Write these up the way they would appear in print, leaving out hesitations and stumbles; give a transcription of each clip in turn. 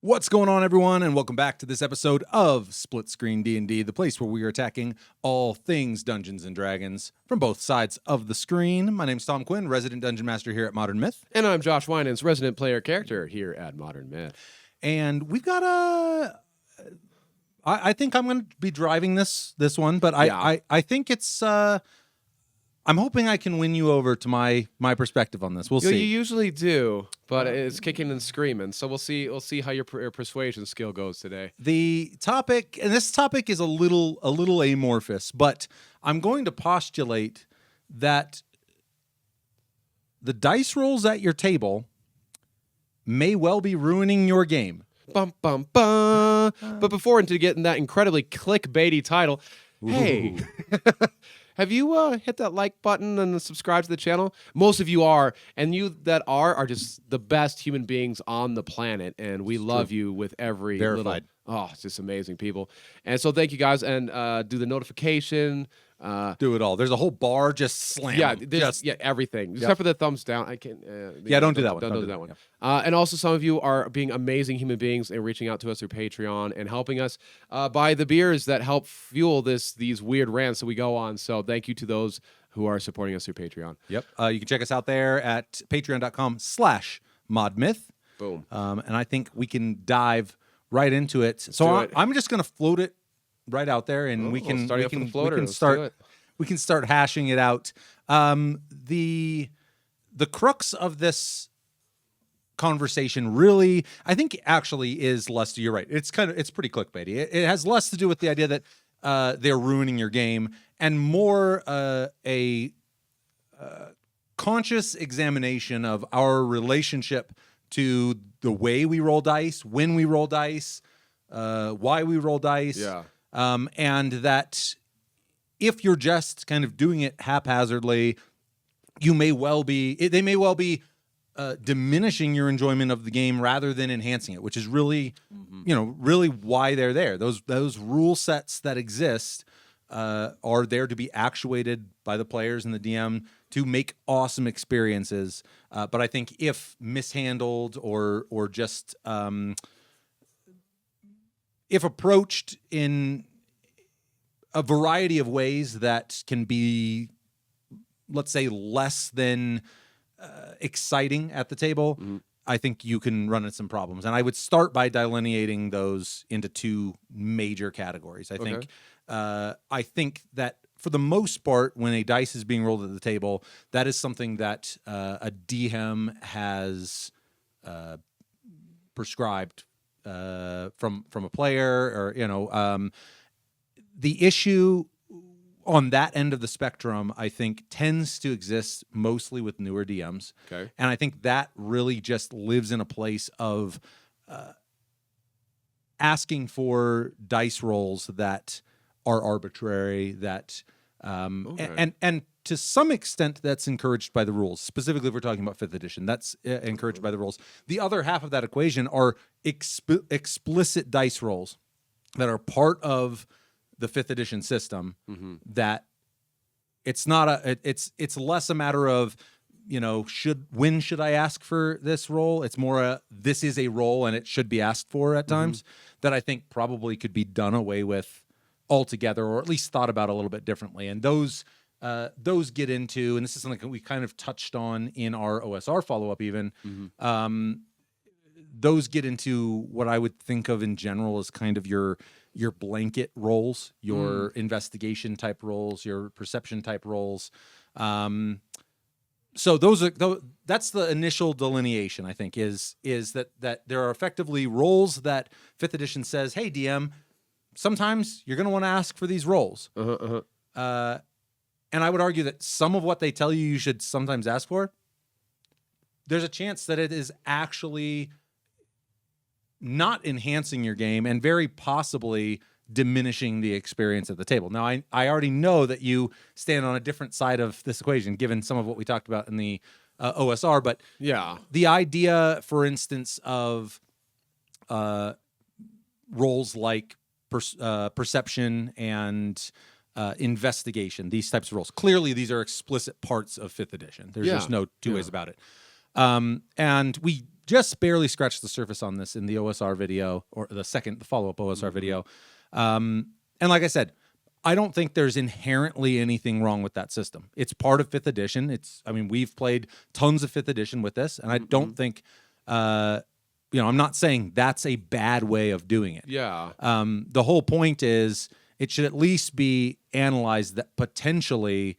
What's going on, everyone, and welcome back to this episode of Split Screen D&D, the place where we are attacking all things Dungeons & Dragons from both sides of the screen. My name's Tom Quinn, resident Dungeon Master here at Modern Myth. And I'm Josh Winans, resident player character here at Modern Myth. And we've got I think I'm going to be driving this one, but Yeah. I think it's... I'm hoping I can win you over to my perspective on this. We'll You see. usually do, but it's kicking and screaming. So we'll see. We'll see how your persuasion skill goes today. The topic, and this topic is a little amorphous, but I'm going to postulate that the dice rolls at your table may well be ruining your game. Bum bum bum. But before into getting that incredibly clickbaity title, hey. Have you hit that like button and subscribe to the channel? Most of you are, and you that are just the best human beings on the planet, and we love you with every Verified. It's just amazing, people. And so thank you guys, and do the notification. Do it all. There's a whole bar just slammed. Yeah, everything except for the thumbs down. I can't. Don't do that one. Don't do that one. And also, some of you are being amazing human beings and reaching out to us through Patreon and helping us buy the beers that help fuel these weird rants that we go on. So thank you to those who are supporting us through Patreon. Yep. You can check us out there at patreon.com/modmyth. Boom. And I think we can dive right into it. I'm just going to float it right out there, and we can start hashing it out. The crux of this conversation really, I think, actually is less. You're right. It's pretty clickbaity. It has less to do with the idea that they're ruining your game, and more a conscious examination of our relationship to the way we roll dice, when we roll dice, why we roll dice. Yeah. And that if you're just kind of doing it haphazardly, they may well be diminishing your enjoyment of the game rather than enhancing it, which is really, really why they're there. Those rule sets that exist are there to be actuated by the players and the DM to make awesome experiences. But I think if mishandled or just if approached in a variety of ways that can be, let's say, less than exciting at the table, I think you can run into some problems. And I would start by delineating those into two major categories. I think that for the most part, when a dice is being rolled at the table, that is something that a DM has prescribed from a player, or the issue on that end of the spectrum, I think, tends to exist mostly with newer DMs. Okay. And I think that really just lives in a place of asking for dice rolls that are arbitrary, that and to some extent that's encouraged by the rules. Specifically, if we're talking about 5th edition, that's encouraged by the rules. The other half of that equation are explicit dice rolls that are part of the 5th edition system. That it's not it's less a matter of, when should I ask for this roll? It's more this is a roll and it should be asked for at times, that I think probably could be done away with altogether, or at least thought about a little bit differently. And those get into, and this is something that we kind of touched on in our OSR follow-up even, those get into what I would think of in general as kind of your blanket roles, your investigation type roles, your perception type roles. So that's the initial delineation, I think, is that there are effectively roles that 5th edition says, hey, DM, sometimes you're going to want to ask for these roles. And I would argue that some of what they tell you should sometimes ask for, there's a chance that it is actually not enhancing your game and very possibly diminishing the experience at the table. Now, I already know that you stand on a different side of this equation, given some of what we talked about in the OSR, but yeah, the idea, for instance, of roles like perception and investigation, these types of roles. Clearly, these are explicit parts of 5th edition. There's just no two ways about it. And we just barely scratched the surface on this in the OSR video, or the follow-up OSR video. And like I said, I don't think there's inherently anything wrong with that system. It's part of 5th edition. We've played tons of 5th edition with this, and I don't think, I'm not saying that's a bad way of doing it. Yeah. The whole point is it should at least be analyzed that potentially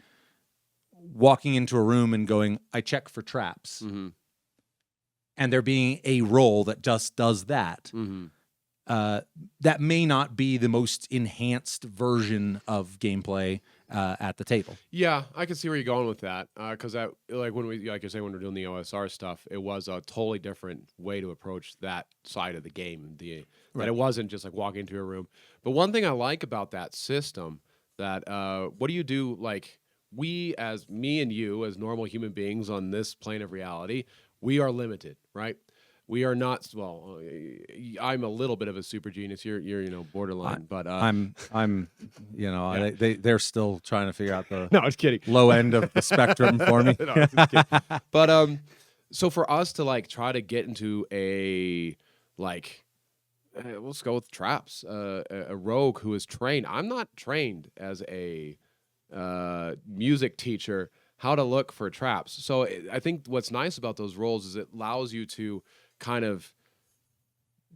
walking into a room and going, I check for traps, and there being a roll that just does that, that may not be the most enhanced version of gameplay at the table. Yeah, I can see where you're going with that. Because when we're doing the OSR stuff, it was a totally different way to approach that side of the game. That it wasn't just like walking into a room. But one thing I like about that system, that what do you do? Like me and you, as normal human beings on this plane of reality, we are limited, right? We are not. Well, I'm a little bit of a super genius. You're borderline, but they're still trying to figure out the no, I was kidding. Low end of the spectrum for me. No, I was just kidding. But so for us to like try to get into a let's go with traps. A rogue who is trained. I'm not trained as a music teacher how to look for traps. So I think what's nice about those roles is it allows you to kind of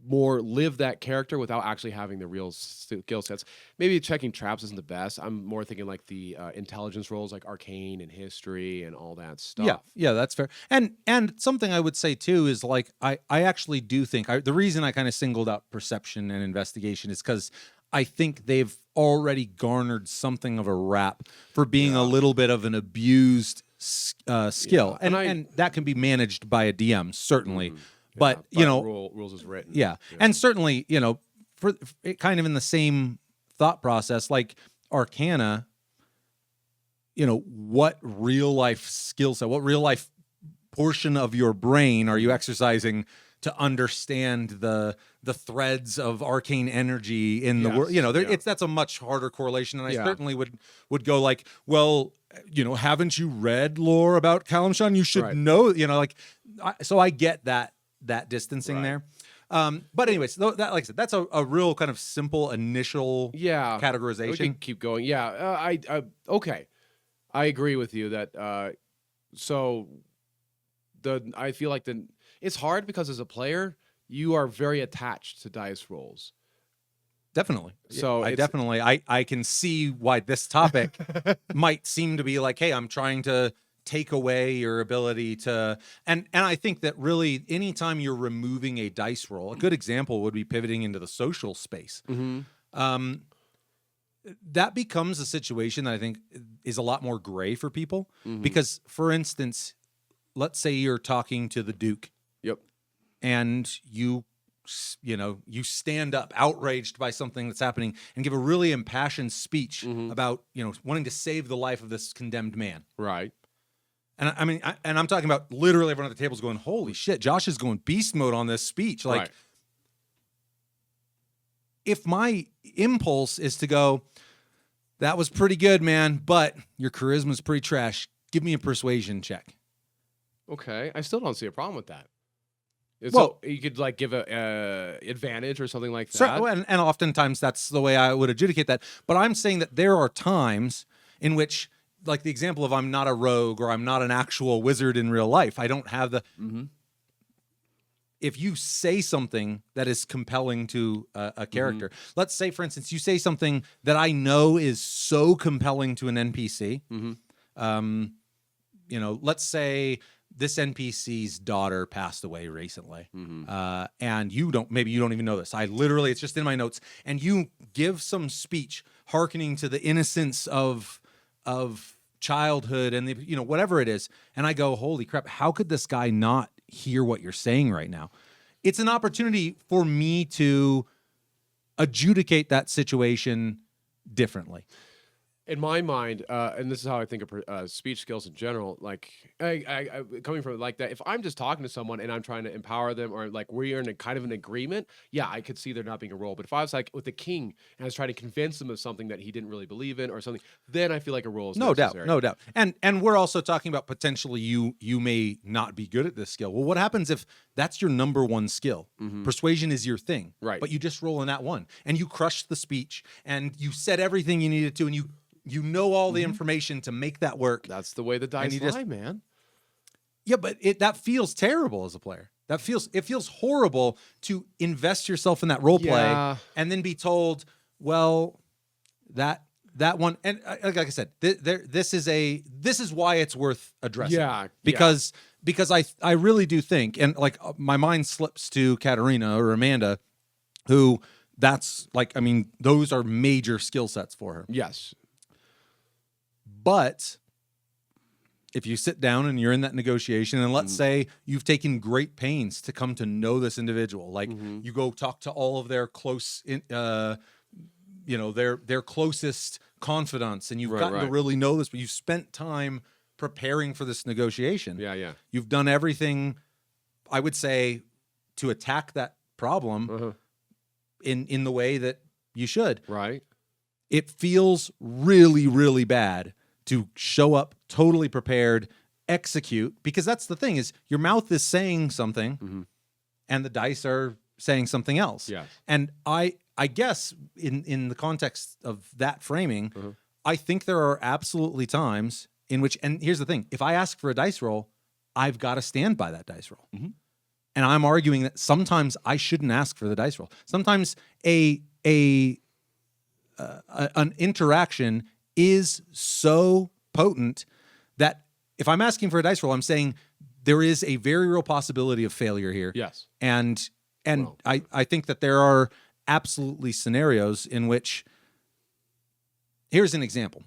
more live that character without actually having the real skill sets. Maybe checking traps isn't the best. I'm more thinking like the intelligence roles, like arcane and history and all that stuff. Yeah, that's fair. And something I would say too is like I actually do think the reason I kind of singled out perception and investigation is because I think they've already garnered something of a rap for being a little bit of an abused skill, and that can be managed by a DM certainly. But rules is written. Yeah. And certainly, for kind of in the same thought process, like Arcana, what real life skill set, what real life portion of your brain are you exercising to understand the threads of arcane energy in the world? That's a much harder correlation, and I certainly would go like, well, haven't you read lore about Kalimshan? You should know, so I get that distancing there. But anyways, that, like I said, that's a real kind of simple initial categorization. We can keep going. Yeah, okay. I agree with you that I feel like it's hard because as a player, you are very attached to dice rolls. Definitely. So I can see why this topic might seem to be like, hey, I'm trying to take away your ability to, and I think that really anytime you're removing a dice roll, a good example would be pivoting into the social space. That becomes a situation that I think is a lot more gray for people because, for instance, let's say you're talking to the Duke. Yep. And you stand up outraged by something that's happening and give a really impassioned speech about, wanting to save the life of this condemned man. Right. And I'm talking about literally everyone at the table is going, holy shit, Josh is going beast mode on this speech. Like, if my impulse is to go, that was pretty good, man, but your charisma's pretty trash, give me a persuasion check. Okay. I still don't see a problem with that. Well, so you could like give a advantage or something like that. Sure, and oftentimes that's the way I would adjudicate that. But I'm saying that there are times in which, like the example of I'm not a rogue or I'm not an actual wizard in real life. I don't have the. If you say something that is compelling to a character, let's say, for instance, you say something that I know is so compelling to an NPC. Let's say this NPC's daughter passed away recently, and maybe you don't even know this. It's just in my notes, and you give some speech hearkening to the innocence of childhood and whatever it is, and I go, holy crap, how could this guy not hear what you're saying right now? It's an opportunity for me to adjudicate that situation differently. in my mind, and this is how I think of speech skills in general. Like, coming from it like that, if I'm just talking to someone and I'm trying to empower them, or like we're in a kind of an agreement, yeah, I could see there not being a role. But if I was like with the king and I was trying to convince him of something that he didn't really believe in or something, then I feel like a role is No doubt, necessary. no doubt. And we're also talking about potentially you may not be good at this skill. Well, what happens if that's your number one skill? Persuasion is your thing, Right. But you just roll in that one, and you crushed the speech, and you said everything you needed to, and you know all the information to make that work. That's the way the dice lie, man. Yeah, but that feels terrible as a player. It feels horrible to invest yourself in that role play and then be told, well, that one, and like I said, this is why it's worth addressing. Yeah, because I really do think, and like my mind slips to Katerina or Amanda, who that's like, I mean, those are major skill sets for her. Yes. But if you sit down and you're in that negotiation, and let's say you've taken great pains to come to know this individual, like you go talk to all of their close, their closest confidants, and you've gotten to really know this, but you've spent time preparing for this negotiation. Yeah. You've done everything, I would say, to attack that problem in the way that you should. Right. It feels really, really bad to show up totally prepared, execute, because that's the thing is your mouth is saying something and the dice are saying something else. Yes. And I guess in the context of that framing, I think there are absolutely times in which, and here's the thing, if I ask for a dice roll, I've got to stand by that dice roll. And I'm arguing that sometimes I shouldn't ask for the dice roll. Sometimes an interaction is so potent that if I'm asking for a dice roll, I'm saying there is a very real possibility of failure here. Yes. And I think that there are absolutely scenarios in which, here's an example.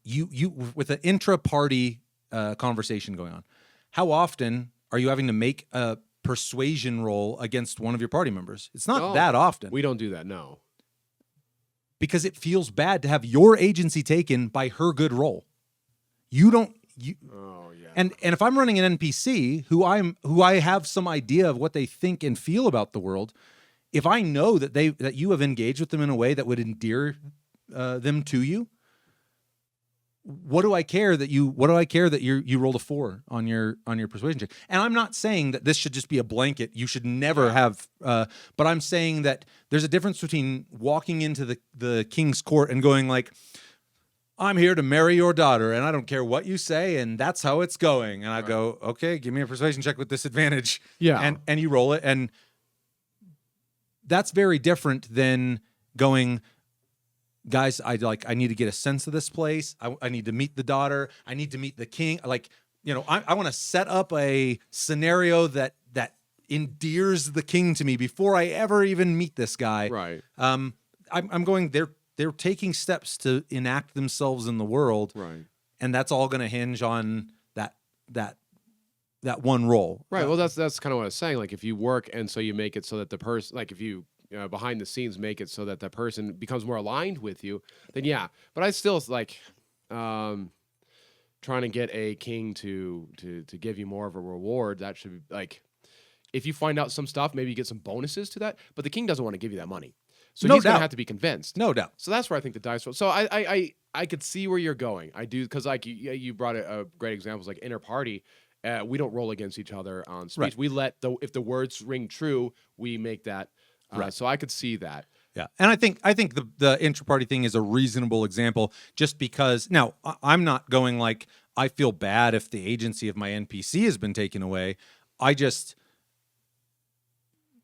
You with an intra-party conversation going on, how often are you having to make a persuasion roll against one of your party members? It's not that often. We don't do that, no. Because it feels bad to have your agency taken by her good roll. And if I'm running an NPC who I have some idea of what they think and feel about the world, if I know that you have engaged with them in a way that would endear them to you, what do I care that you rolled a 4 on your persuasion check? And I'm not saying that this should just be a blanket. You should never have, but I'm saying that there's a difference between walking into the king's court and going like, I'm here to marry your daughter, and I don't care what you say, and that's how it's going. And I go, okay, give me a persuasion check with disadvantage. Yeah. And you roll it, and that's very different than going, guys, I need to get a sense of this place. I need to meet the daughter. I need to meet the king. Like, I want to set up a scenario that endears the king to me before I ever even meet this guy. Right. I'm going, they're taking steps to enact themselves in the world. Right. And that's all going to hinge on that one role. Right. Well, that's kind of what I was saying. Like, if you work and so you make it so that the person, like if you behind the scenes make it so that that person becomes more aligned with you, then yeah. But I still like trying to get a king to give you more of a reward. That should be like, if you find out some stuff, maybe you get some bonuses to that. But the king doesn't want to give you that money, so he's going to have to be convinced. No doubt. So that's where I think the dice roll. So I could see where you're going. I do, because like you brought a great examples like inter party. We don't roll against each other on speech. Right. We let if the words ring true, we make that. So I could see that. Yeah, and I think the intra-party thing is a reasonable example, just because now I'm not going like I feel bad if the agency of my NPC has been taken away. I just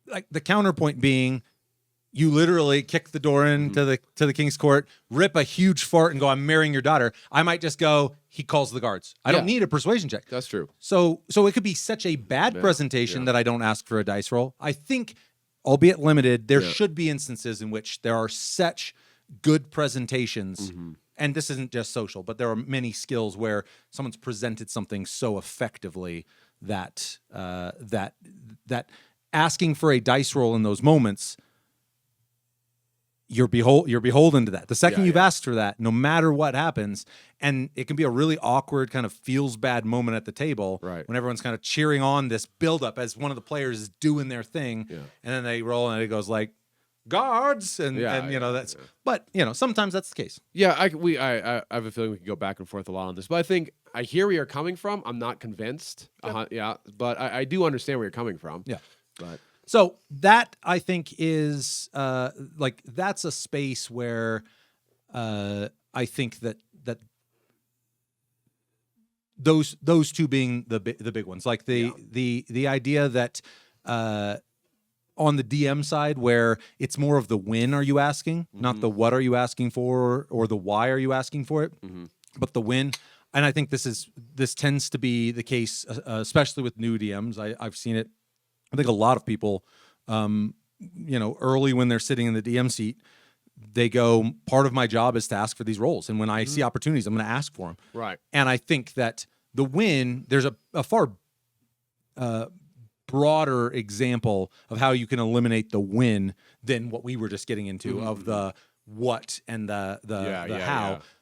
like the counterpoint being, you literally kick the door into the king's court, rip a huge fart, and go, "I'm marrying your daughter." I might just go, "He calls the guards." I don't need a persuasion check. That's true. So it could be such a bad presentation that I don't ask for a dice roll. I think, albeit limited, there should be instances in which there are such good presentations, and this isn't just social, but there are many skills where someone's presented something so effectively that that asking for a dice roll in those moments, you're beholden to that. The second Yeah, you've yeah. asked for that, no matter what happens, and it can be a really awkward kind of feels bad moment at the table Right. when everyone's kind of cheering on this buildup as one of the players is doing their thing, Yeah. and then they roll and it goes like guards, and you know that's. yeah. But you know sometimes that's the case. Yeah, I have a feeling we could go back and forth a lot on this, but I think I hear where you're coming from. I'm not convinced. Yeah, but I do understand where you're coming from. Yeah. But So that I think is like that's a space where I think that those two being the big ones, like the idea that on the DM side where it's more of the when are you asking, not the what are you asking for or the why are you asking for it, but the when. And I think this tends to be the case, especially with new DMs. I've seen it. I think a lot of people, early when they're sitting in the DM seat, they go, part of my job is to ask for these roles. And when I see opportunities, I'm going to ask for them. right. And I think that the win, there's a far broader example of how you can eliminate the win than what we were just getting into of the what and the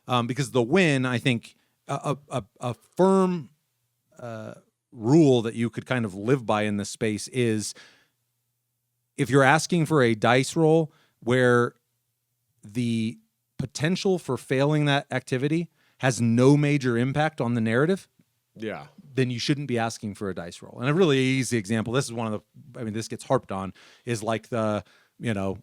how. Because the win, I think, a firm rule that you could kind of live by in this space is if you're asking for a dice roll where the potential for failing that activity has no major impact on the narrative, Yeah. then you shouldn't be asking for a dice roll. And a really easy example, this is one of the, this gets harped on, is like the, your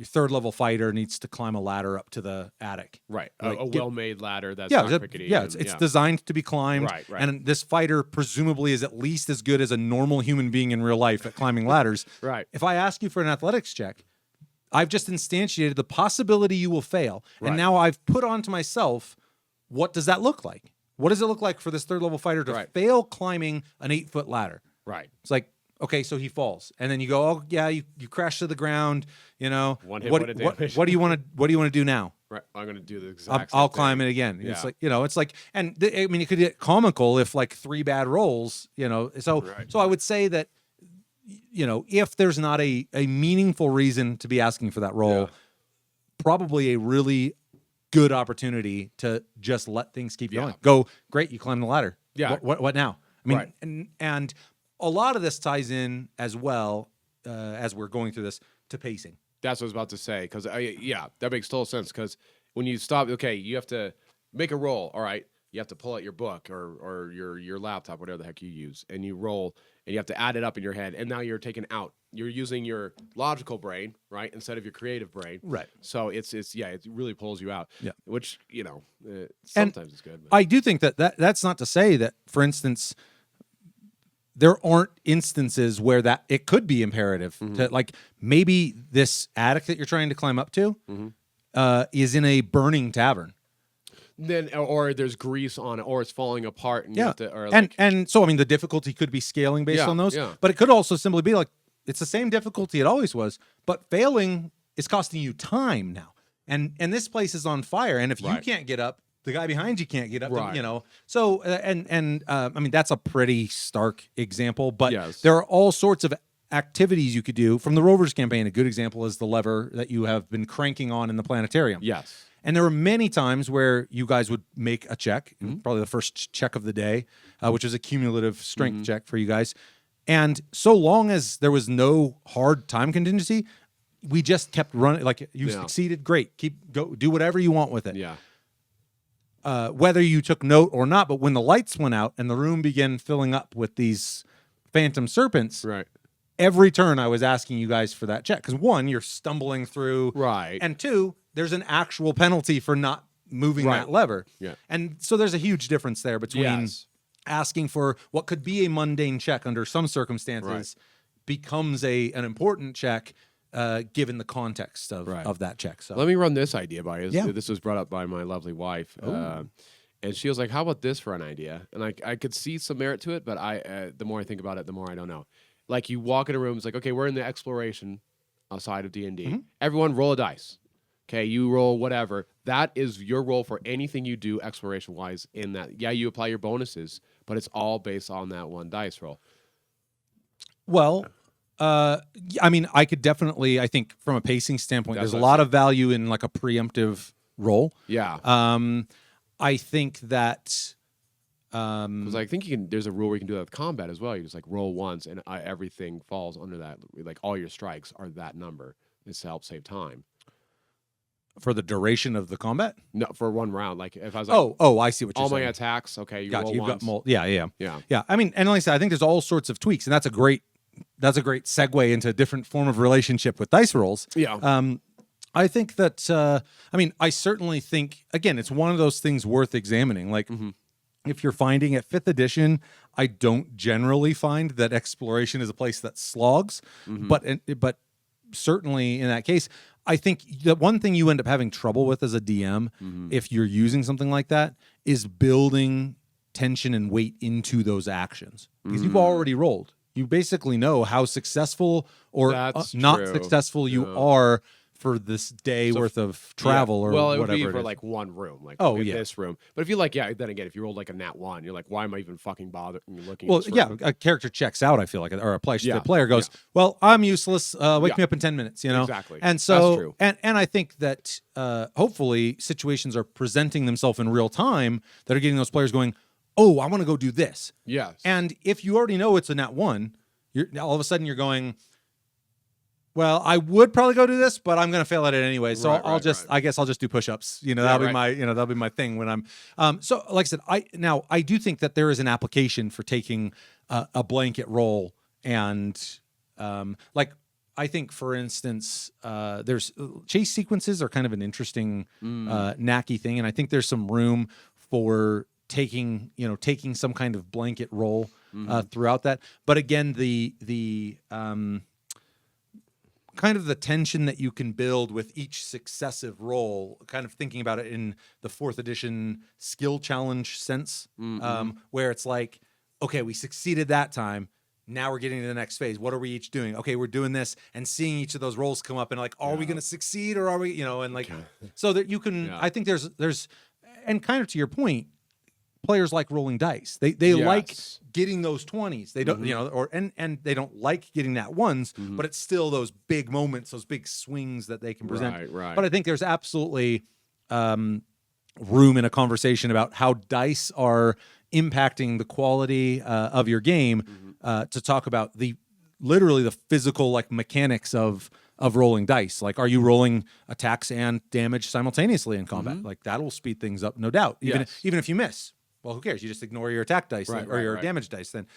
third level fighter needs to climb a ladder up to the attic. Right. Like, A well-made ladder that's yeah, not crickety. it's designed to be climbed. Right. And this fighter presumably is at least as good as a normal human being in real life at climbing ladders. Right. If I ask you for an athletics check, I've just instantiated the possibility you will fail. Right. And now I've put onto myself, what does that look like? What does it look like for this third level fighter to fail climbing an 8-foot ladder? Right. It's like, okay, so he falls, and then you go, oh yeah, you crash to the ground. One hit, one damage. What do you want to do now? Right. I'm going to do the exact same I'll thing. climb it again. Yeah. It's like, it's like, and it could get comical if like 3 bad rolls, So I would say that, if there's not a meaningful reason to be asking for that roll, probably a really good opportunity to just let things keep going. Go, great, you climbed the ladder. Yeah. What now? I mean, and a lot of this ties in as well as we're going through this to pacing. That's what I was about to say. Because, that makes total sense. Because when you stop, you have to make a roll. All right. You have to pull out your book or your laptop, whatever the heck you use, and you roll, and you have to add it up in your head. And now you're taking out. You're using your logical brain, right, instead of your creative brain. Right. So it really pulls you out. Yeah. Which, sometimes it's good. But. I do think that's not to say that, for instance, there aren't instances where that it could be imperative to, like, maybe this attic that you're trying to climb up to is in a burning tavern. Then, or there's grease on it, or it's falling apart, and you have to, or and so the difficulty could be scaling based on those, but it could also simply be like it's the same difficulty it always was, but failing is costing you time now, and this place is on fire, and if you can't get up, the guy behind you can't get up, So that's a pretty stark example, but there are all sorts of activities you could do from the Rovers campaign. A good example is the lever that you have been cranking on in the planetarium. Yes. And there were many times where you guys would make a check, probably the first check of the day, which was a cumulative strength check for you guys. And so long as there was no hard time contingency, we just kept running. Like, you succeeded, great. Do whatever you want with it. Yeah. Whether you took note or not, but when the lights went out and the room began filling up with these phantom serpents, every turn I was asking you guys for that check. Because 1, you're stumbling through. Right. And 2, there's an actual penalty for not moving that lever. Yeah. And so there's a huge difference there between asking for what could be a mundane check under some circumstances becomes an important check given the context of that check. So let me run this idea by you. This was brought up by my lovely wife. And she was like, how about this for an idea? And I could see some merit to it, but the more I think about it, the more I don't know. Like, you walk in a room, it's like, okay, we're in the exploration side of D&D. Everyone roll a dice. Okay, you roll whatever. That is your roll for anything you do exploration-wise in that. Yeah, you apply your bonuses, but it's all based on that one dice roll. Well, I mean, I could definitely. I think from a pacing standpoint, That's there's a what I'm lot of value in like a preemptive roll. Yeah. I think that. Because I think you can. There's a rule where you can do that with combat as well. You just like roll once, and everything falls under that. Like all your strikes are that number. It's to help save time. For the duration of the combat? No, for one round. Like if I was like, Oh, I see what you're all my saying. attacks. Okay, you Gotcha. roll You've once. got Yeah. yeah. I mean, and like I said, I think there's all sorts of tweaks, and that's a great segue into a different form of relationship with dice rolls. Yeah. I think that I mean, I certainly think again, it's one of those things worth examining. Like if you're finding at 5th edition, I don't generally find that exploration is a place that slogs, but certainly in that case, I think the one thing you end up having trouble with as a DM, if you're using something like that, is building tension and weight into those actions because you've already rolled. You basically know how successful or That's not true. successful you are for this day worth of travel or well, it whatever. would be for is. like one room, like Oh, okay, yeah. this room. But if you like, then again, if you rolled like a nat 1, you're like, why am I even fucking bothering looking? Well, at this yeah, room? a character checks out. I feel like, or a player, Yeah. the player goes, "Well, I'm useless. Wake Yeah. me up in 10 minutes." You know, Exactly. And so, That's true. and I think that hopefully situations are presenting themselves in real time that are getting those players going, "Oh, I want to go do this." Yes. And if you already know it's a nat 1, you're all of a sudden you're going, well, I would probably go do this, but I'm going to fail at it anyway. So I guess I'll just do push-ups. You know, that'll be my thing when I'm, so like I said, I do think that there is an application for taking a blanket roll and, like, I think for instance, there's chase sequences are kind of an interesting, knacky thing. And I think there's some room for taking some kind of blanket roll, throughout that. But again, the kind of the tension that you can build with each successive roll, kind of thinking about it in the 4th edition skill challenge sense, where it's like, okay, we succeeded that time. Now we're getting to the next phase. What are we each doing? Okay, we're doing this and seeing each of those rolls come up and like, are we going to succeed or are we, and like, so that you can, I think there's, and kind of to your point, players like rolling dice. They like getting those 20s. They don't, and they don't like getting that ones, but it's still those big moments, those big swings that they can present. Right. But I think there's absolutely room in a conversation about how dice are impacting the quality of your game, to talk about literally the physical like mechanics of rolling dice. Like, are you rolling attacks and damage simultaneously in combat? Like that will speed things up, no doubt. Even if you miss. Well, who cares? You just ignore your attack dice or your damage dice. Then,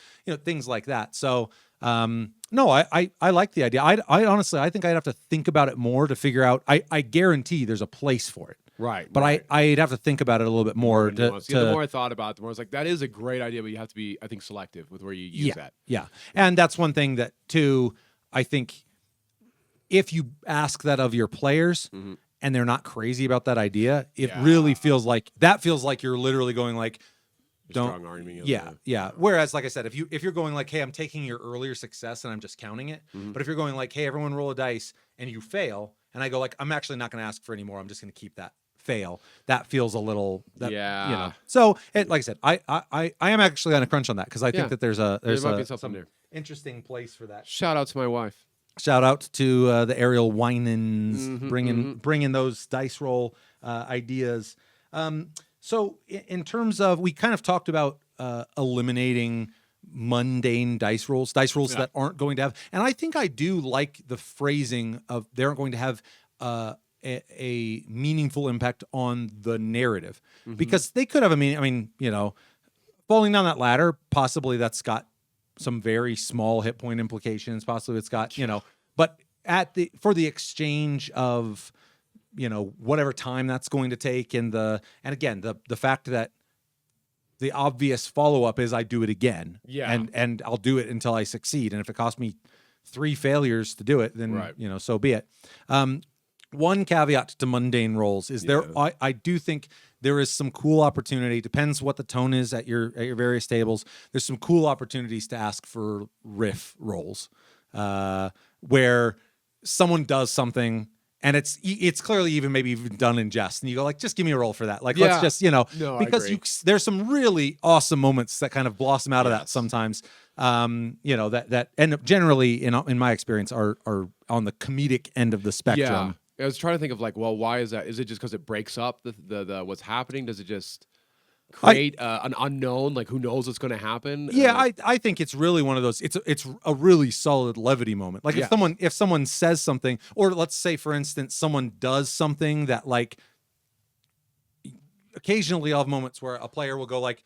things like that. So, no, I like the idea. I honestly, I think I'd have to think about it more to figure out. I guarantee there's a place for it. Right. But I'd have to think about it a little bit more. The more I thought about it, the more I was like, that is a great idea, but you have to be, I think, selective with where you use that. Yeah. And that's one thing that, too, I think if you ask that of your players and they're not crazy about that idea, it really feels like you're literally going like, strong argument. Yeah. Whereas, like I said, if you're going like, hey, I'm taking your earlier success and I'm just counting it. But if you're going like, hey, everyone roll a dice and you fail, and I go like, I'm actually not going to ask for any more. I'm just going to keep that fail. That feels a little. So, like I said, I am actually on a crunch on that because I think that there's some there. Interesting place for that. Shout out to my wife. Shout out to the Ariel Winans bringing those dice roll ideas. So in terms of, we kind of talked about eliminating mundane dice rolls that aren't going to have, and I think I do like the phrasing of they aren't going to have a meaningful impact on the narrative, because they could have a meaning. I mean, falling down that ladder, possibly that's got some very small hit point implications. Possibly it's got, but for the exchange of, whatever time that's going to take, and again, the fact that the obvious follow-up is I do it again. Yeah. And I'll do it until I succeed. And if it costs me 3 failures to do it, then, so be it. One caveat to mundane rolls is I do think there is some cool opportunity, depends what the tone is at your various tables. There's some cool opportunities to ask for riff rolls, where someone does something and it's clearly even maybe even done in jest, and you go like, just give me a roll for that. Like, Yeah. let's just No, I because agree. there's some really awesome moments that kind of blossom out of that Yes. sometimes. That end up generally in my experience are on the comedic end of the spectrum. Yeah. I was trying to think of like, well, why is that? Is it just because it breaks up the what's happening? Does it just create an unknown? Like, who knows what's going to happen? Yeah, Like, I think it's really one of those. It's a really solid levity moment. Like Yeah. if someone says something, or let's say for instance someone does something that like occasionally I'll have moments where a player will go like,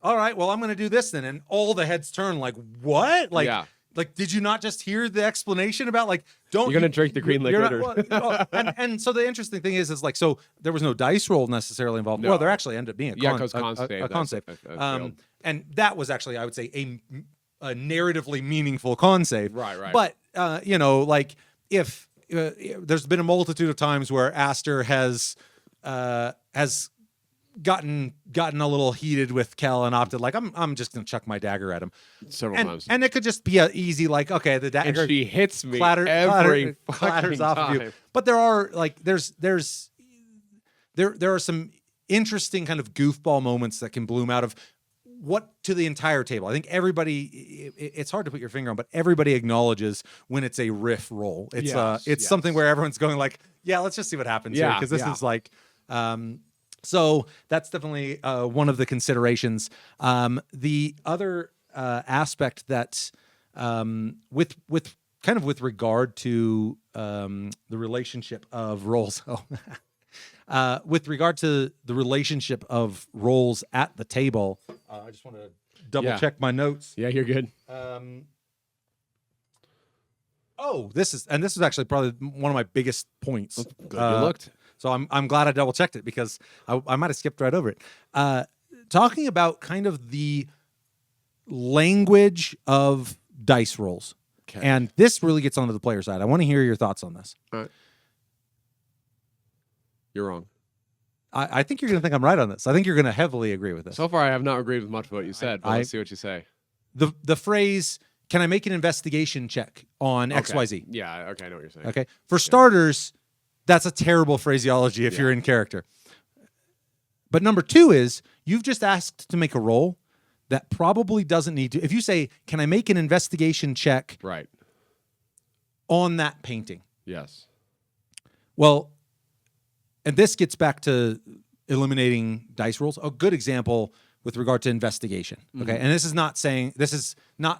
all right, well I'm going to do this then, and all the heads turn like what? Like Yeah. like did you not just hear the explanation about like don't You're gonna drink the green you're liquid, not- well, and so the interesting thing is like so there was no dice roll necessarily involved. No. Well, there actually ended up being a Yeah, con, 'cause con save, a con that- save. that failed. And that was actually I would say a narratively meaningful con save. Right, right. But like if there's been a multitude of times where Aster has gotten a little heated with Kel and opted like I'm just gonna chuck my dagger at him several times. and it could just be a easy like okay the And dagger she hits me clatters every clatters fucking off of you. time. But there are like there are some interesting kind of goofball moments that can bloom out of what to the entire table. I think everybody it's hard to put your finger on, but everybody acknowledges when it's a riff roll. It's Yes, something where everyone's going like, yeah, let's just see what happens here Yeah, because this yeah. is like so that's definitely one of the considerations. The other aspect that with kind of with regard to the relationship of roles. With regard to the relationship of roles at the table, I just want to double check my notes. Yeah, you're good. This is actually probably one of my biggest points. Good you looked. So I'm glad I double checked it because I might have skipped right over it. Talking about kind of the language of dice rolls, and this really gets onto the player side. I want to hear your thoughts on this. All right. You're wrong. I think you're going to think I'm right on this. I think you're going to heavily agree with this. So far, I have not agreed with much of what you said, but let's see what you say. The phrase, can I make an investigation check on XYZ? Yeah, okay, I know what you're saying. Okay. For starters, that's a terrible phraseology if you're in character. But number two is, you've just asked to make a roll that probably doesn't need to. If you say, can I make an investigation check Right. on that painting? Yes. Well, and this gets back to eliminating dice rolls. A good example with regard to investigation. Okay. And this is not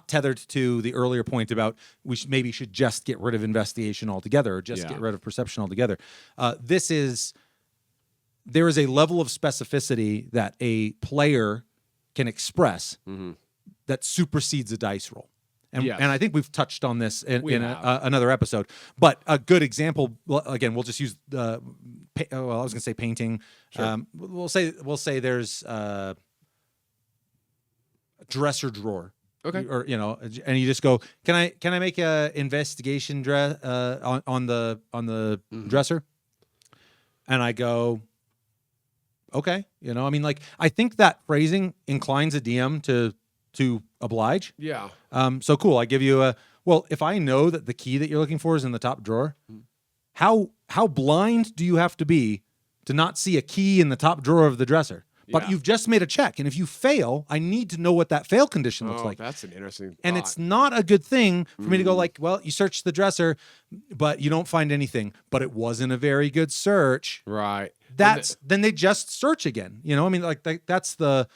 tethered to the earlier point about we should just get rid of investigation altogether or just get rid of perception altogether. There is a level of specificity that a player can express that supersedes a dice roll. And I think we've touched on this in another episode. But a good example, again, we'll just use I was going to say painting. Sure. We'll say there's a dresser drawer. Okay. Or and you just go, can I make a investigation on the dresser? And I go, okay. I think that phrasing inclines a DM to oblige. Yeah. So cool. I give you if I know that the key that you're looking for is in the top drawer, how blind do you have to be to not see a key in the top drawer of the dresser? But you've just made a check. And if you fail, I need to know what that fail condition looks like. That's an interesting And thought. it's not a good thing for me to go like, well, you searched the dresser, but you don't find anything. But it wasn't a very good search. Right. Then they just search again. That's the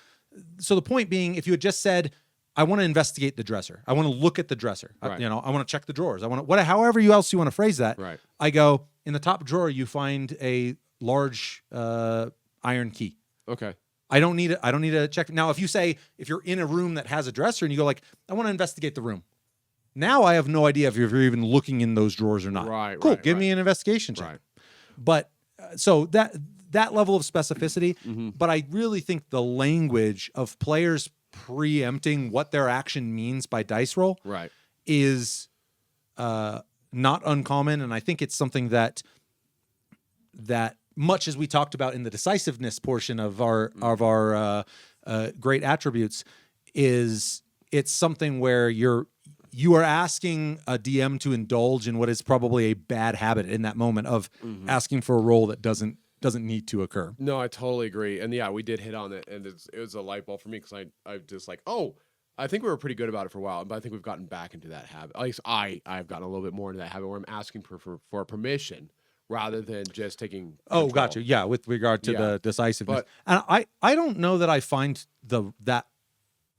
point being, if you had just said, I want to investigate the dresser. I want to look at the dresser. Right. I want to check the drawers. I want to however else you want to phrase that. Right. I go, in the top drawer you find a large iron key. Okay. I don't need to check. Now, if you're in a room that has a dresser and you go like, I want to investigate the room. Now I have no idea if you're even looking in those drawers or not. Right. Cool. Right, Give me an investigation check. Right. But so that level of specificity, but I really think the language of players preempting what their action means by dice roll is not uncommon, and I think it's something that much as we talked about in the decisiveness portion of our great attributes, it's something where you are asking a DM to indulge in what is probably a bad habit in that moment of asking for a roll that doesn't need to occur. No, I totally agree. And yeah, we did hit on it, and it was a light bulb for me because I just like, oh, I think we were pretty good about it for a while, but I think we've gotten back into that habit. At least I've gotten a little bit more into that habit where I'm asking for permission rather than just taking control. Oh, gotcha. Yeah, with regard to the decisiveness. But, and I don't know that I find that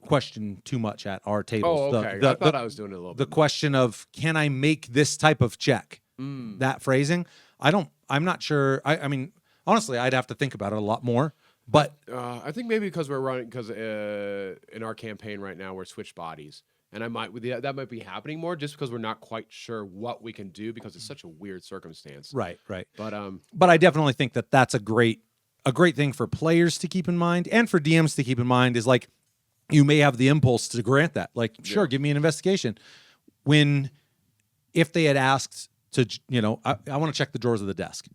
question too much at our tables. Oh, okay. I thought I was doing it a little bit. The question of, can I make this type of check? That phrasing, I'm not sure. I mean, honestly, I'd have to think about it a lot more. But I think maybe because we're running, because in our campaign right now, we're switched bodies. And that might be happening more just because we're not quite sure what we can do because it's such a weird circumstance. Right. But I definitely think that that's a great thing for players to keep in mind and for DMs to keep in mind is like, you may have the impulse to grant that. Like, sure, give me an investigation. If they had asked to, I want to check the drawers of the desk.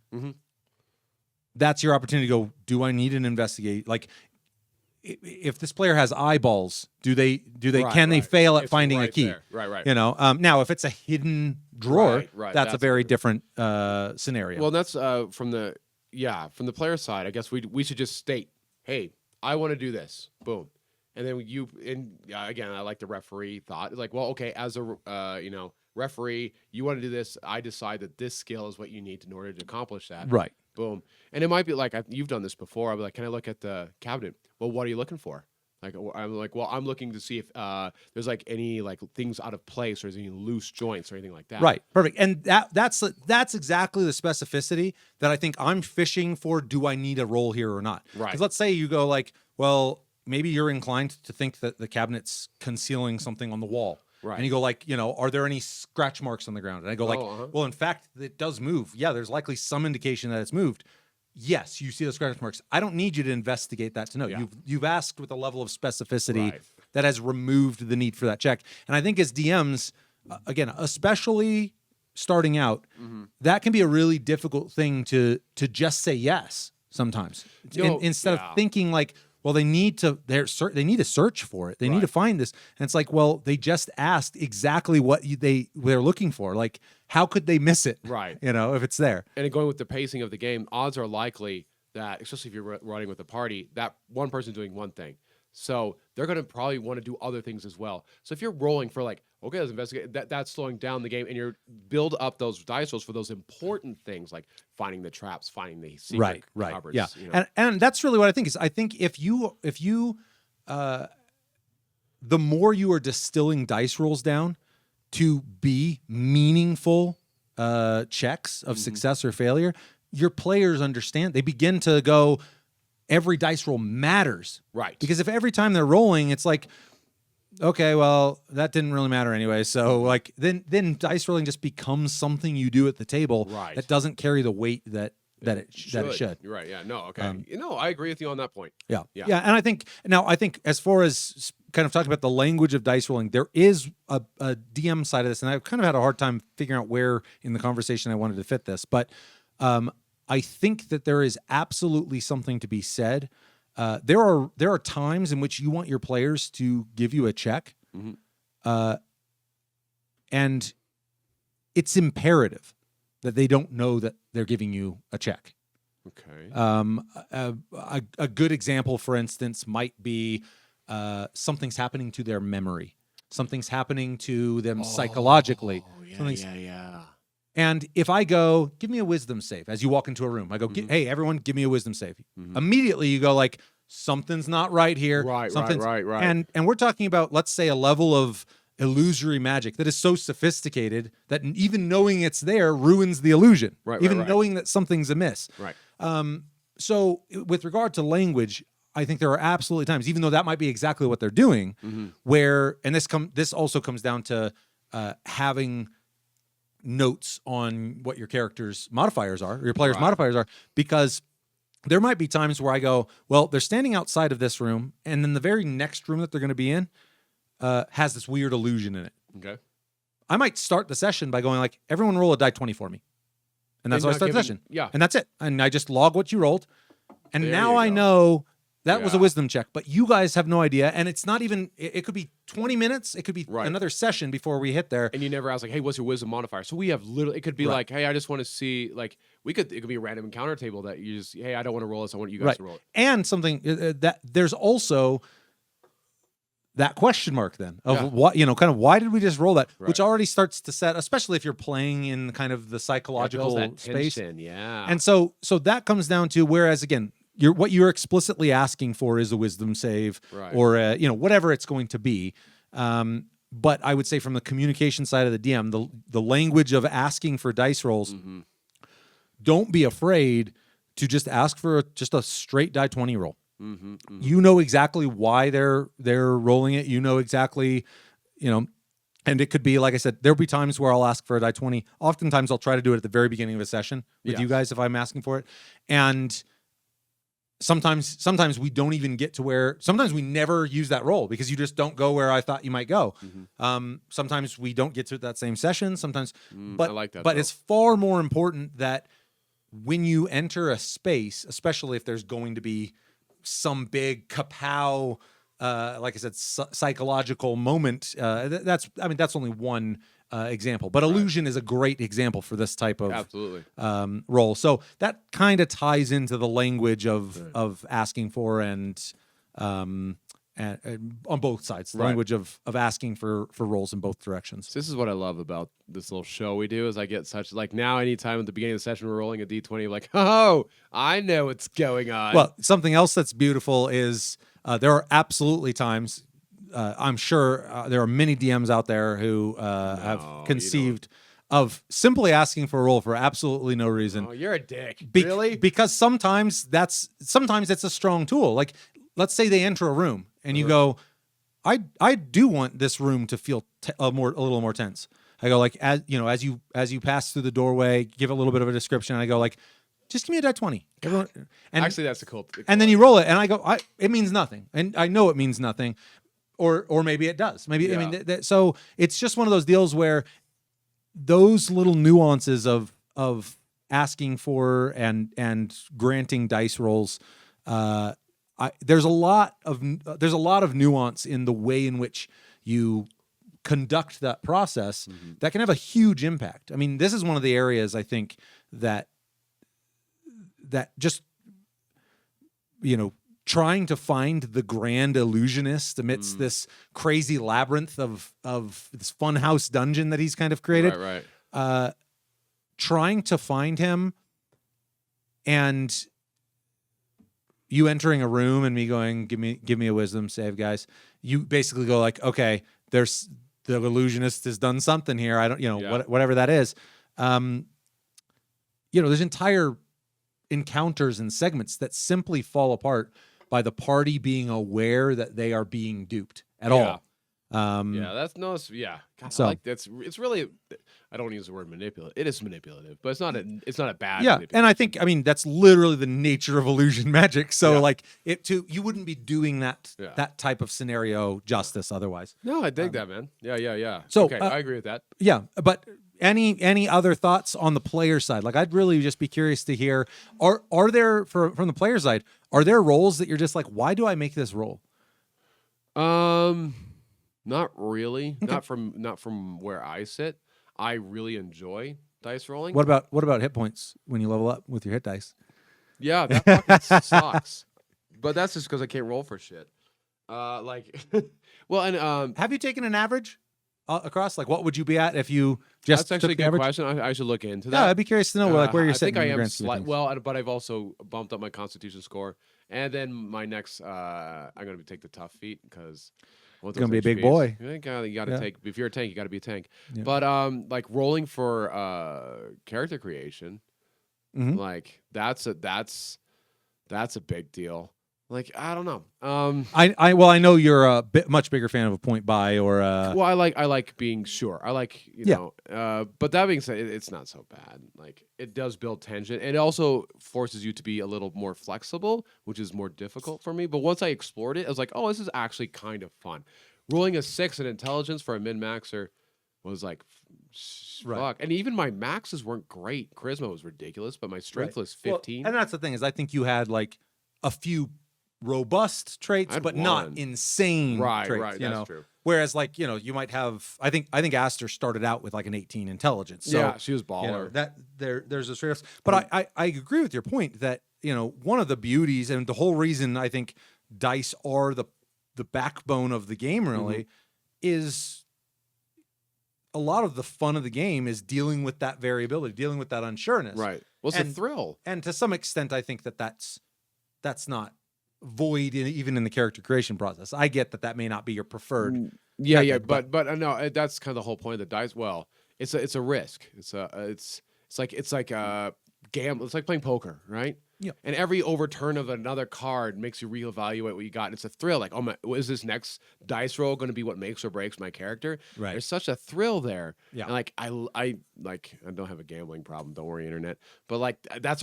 That's your opportunity to go, do I need an investigate? Like, if this player has eyeballs, can they fail at finding a key? There. Right. Now if it's a hidden drawer, that's a very different scenario. Well, that's from the player side. I guess we should just state, hey, I want to do this. Boom. And then again, I like the referee thought. It's like, well, okay, as a referee, you want to do this. I decide that this skill is what you need in order to accomplish that. Right. Boom. And it might be like, you've done this before. I'll be like, can I look at the cabinet? Well, what are you looking for? Like, I'm like, well, I'm looking to see if there's like any like things out of place or is any loose joints or anything like that. Right. Perfect. And that's exactly the specificity that I think I'm fishing for. Do I need a roll here or not? Right. Because let's say you go like, well, maybe you're inclined to think that the cabinet's concealing something on the wall. Right. And you go like, are there any scratch marks on the ground? And I go like, well, in fact, it does move. Yeah, there's likely some indication that it's moved. Yes, you see the scratch marks. I don't need you to investigate that to know. Yeah. You've asked with a level of specificity that has removed the need for that check. And I think as DMs, again, especially starting out, that can be a really difficult thing to just say yes sometimes. Instead of thinking like, well, they need to search for it. They need to find this. And it's like, well, they just asked exactly what they're looking for. Like, how could they miss it? Right. If it's there. And going with the pacing of the game, odds are likely that, especially if you're running with a party, that one person's doing one thing. So they're going to probably want to do other things as well. So if you're rolling for like, okay, let's investigate, that's slowing down the game, and you're build up those dice rolls for those important things like finding the traps, finding the secret cupboards. Yeah, and that's really what I think is. I think if you the more you are distilling dice rolls down to be meaningful checks of success or failure, your players understand. They begin to go, every dice roll matters. Right. Because if every time they're rolling, it's like, okay, well, that didn't really matter anyway. So like then dice rolling just becomes something you do at the table that doesn't carry the weight that it should. You're right. Yeah. No. Okay. I agree with you on that point. Yeah. And I think as far as kind of talking about the language of dice rolling, there is a DM side of this, and I've kind of had a hard time figuring out where in the conversation I wanted to fit this, but I think that there is absolutely something to be said. There are times in which you want your players to give you a check, and it's imperative that they don't know that they're giving you a check. Okay. A good example, for instance, might be something's happening to their memory. Something's happening to them psychologically. Yeah. And if I go, give me a wisdom save, as you walk into a room, I go, hey, everyone, give me a wisdom save. Immediately you go like, something's not right here. Right. And we're talking about, let's say, a level of illusory magic that is so sophisticated that even knowing it's there ruins the illusion. Even knowing that something's amiss. Right. So with regard to language, I think there are absolutely times, even though that might be exactly what they're doing, where, and this also comes down to having notes on what your character's modifiers are, or your player's modifiers are, because there might be times where I go, well, they're standing outside of this room, and then the very next room that they're going to be in has this weird illusion in it. Okay. I might start the session by going like, everyone roll a die 20 for me. And that's how I start the session. Yeah. And that's it. And I just log what you rolled. And now I know That was a wisdom check, but you guys have no idea, and it's not even. It could be 20 minutes. It could be another session before we hit there. And you never ask like, "Hey, what's your wisdom modifier?" So we have literally. It could be like, "Hey, I just want to see." Like it could be a random encounter table that you just, "Hey, I don't want to roll this. I want you guys to roll it." And something that there's also that question mark then of what, kind of why did we just roll that, which already starts to set, especially if you're playing in kind of the psychological space. Yeah. And so that comes down to, whereas again, what you're explicitly asking for is a wisdom save or whatever it's going to be. But I would say from the communication side of the DM, the language of asking for dice rolls, don't be afraid to just ask for just a straight die 20 roll. You know exactly why they're rolling it. You know exactly, and it could be, like I said, there'll be times where I'll ask for a die 20. Oftentimes I'll try to do it at the very beginning of a session with you guys if I'm asking for it. And sometimes we don't even get to where, sometimes we never use that roll because you just don't go where I thought you might go. Sometimes we don't get to that same session. Sometimes, but I like that, but it's far more important that when you enter a space, especially if there's going to be some big kapow, like I said, psychological moment. That's only one example, but illusion is a great example for this type of role. So that kind of ties into the language of asking for and on both sides, the language of asking for roles in both directions. So this is what I love about this little show we do is I get such like now anytime at the beginning of the session we're rolling a D20, like, oh, I know what's going on. Well, something else that's beautiful is there are absolutely times, I'm sure there are many DMs out there who have conceived of simply asking for a roll for absolutely no reason. Oh, you're a dick. Really? Because sometimes it's a strong tool. Like, let's say they enter a room and you go, I do want this room to feel a little more tense. I go like, as you pass through the doorway, give a little bit of a description. I go like, just give me a die 20. And actually, that's a cool. And then you roll it, and I go, it means nothing, and I know it means nothing, or maybe it does. Maybe I mean, so it's just one of those deals where those little nuances of asking for and granting dice rolls. There's a lot of nuance in the way in which you conduct that process that can have a huge impact. I mean, this is one of the areas I think that just, trying to find the grand illusionist amidst this crazy labyrinth of this funhouse dungeon that he's kind of created. Right. Trying to find him and you entering a room and me going, give me a wisdom save, guys. You basically go like, okay, there's the illusionist has done something here. I don't, whatever that is. There's entire encounters and segments that simply fall apart by the party being aware that they are being duped at all. That's no. Yeah, God, so I like that's. It's really. I don't use the word manipulative. It is manipulative, but it's not a bad. Yeah, and I think that's literally the nature of illusion magic. So like you wouldn't be doing that type of scenario justice otherwise. No, I dig that, man. Yeah. So okay, I agree with that. Yeah, but any other thoughts on the player side? Like, I'd really just be curious to hear. Are there from the player side? Are there roles that you're just like, why do I make this roll? Not really. Okay. Not from where I sit. I really enjoy dice rolling. What about hit points when you level up with your hit dice? Yeah, that fucking sucks. But that's just because I can't roll for shit. Well, and have you taken an average across? Like, what would you be at if you just? That's actually a good average? question. I should look into that. Yeah, I'd be curious to know where you're sitting. I think I am well, but I've also bumped up my Constitution score, and then my next, I'm going to take the tough feat because. It's gonna be a big boy. You got to take. If you're a tank, you got to be a tank. Yeah. But like rolling for character creation, like that's a big deal. Like, I don't know. I know you're a much bigger fan of a point buy or. Well, I like being sure. I like know. But that being said, it's not so bad. Like, it does build tension. It also forces you to be a little more flexible, which is more difficult for me. But once I explored it, I was like, oh, this is actually kind of fun. Rolling a 6 in intelligence for a min-maxer was like, fuck. And even my maxes weren't great. Charisma was ridiculous, but my strength was 15. Well, and that's the thing is, I think you had like a few robust traits, I'd but one. not insane Right, traits. right, You that's know, true. whereas like you might have. I think Aster started out with like an 18 intelligence. So, Yeah, she was baller. You know, that there's a straight. But I agree with your point that one of the beauties and the whole reason I think dice are the backbone of the game really is. A lot of the fun of the game is dealing with that variability, dealing with that unsureness. Right. Well, it's a thrill. And to some extent, I think that's not void even in the character creation process. I get that may not be your preferred. Yeah, method, but no, that's kind of the whole point of the dice. Well, it's a risk. It's like gamble. It's like playing poker, right? Yeah. And every overturn of another card makes you reevaluate what you got. And it's a thrill. Like, is this next dice roll going to be what makes or breaks my character? Right. There's such a thrill there. Yeah. And like I don't have a gambling problem. Don't worry, internet. But like that's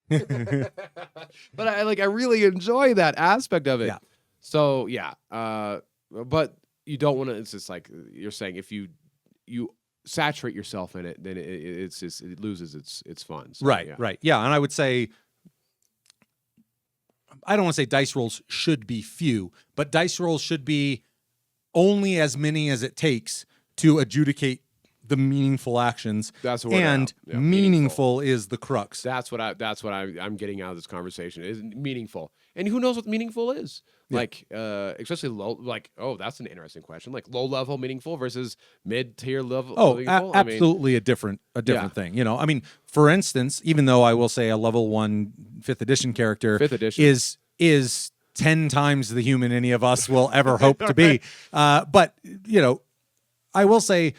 but I really enjoy that aspect of it. Yeah. So yeah. But you don't want to. It's just like you're saying. If you saturate yourself in it, then it loses its fun. So, right. Yeah. Right. Yeah. And I would say, I don't want to say dice rolls should be few, but dice rolls should be only as many as it takes to adjudicate the meaningful actions. That's what. And meaningful is the crux. That's what I'm getting out of this conversation. Is meaningful, and who knows what meaningful is? Yeah. Like, especially low. Like, oh, that's an interesting question. Like low level meaningful versus mid tier level. Oh, absolutely a different thing. I mean, for instance, even though I will say a level 1 5th edition character is 10 times the human any of us will ever hope to be. But I will say,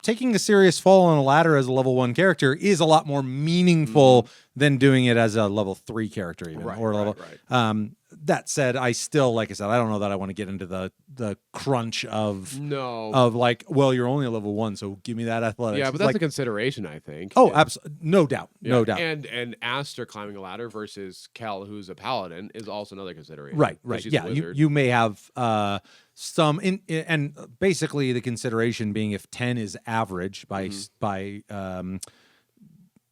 taking a serious fall on a ladder as a level 1 character is a lot more meaningful than doing it as a level 3 character, even or level. Right. That said, I still, like I said, I don't know that I want to get into the crunch of like, well, you're only a level 1, so give me that athletics. Yeah, but that's a consideration, I think. Oh, absolutely, no doubt, no doubt. And Aster climbing a ladder versus Kel, who's a paladin, is also another consideration. Right. Yeah, you may have some and basically the consideration being if 10 is average by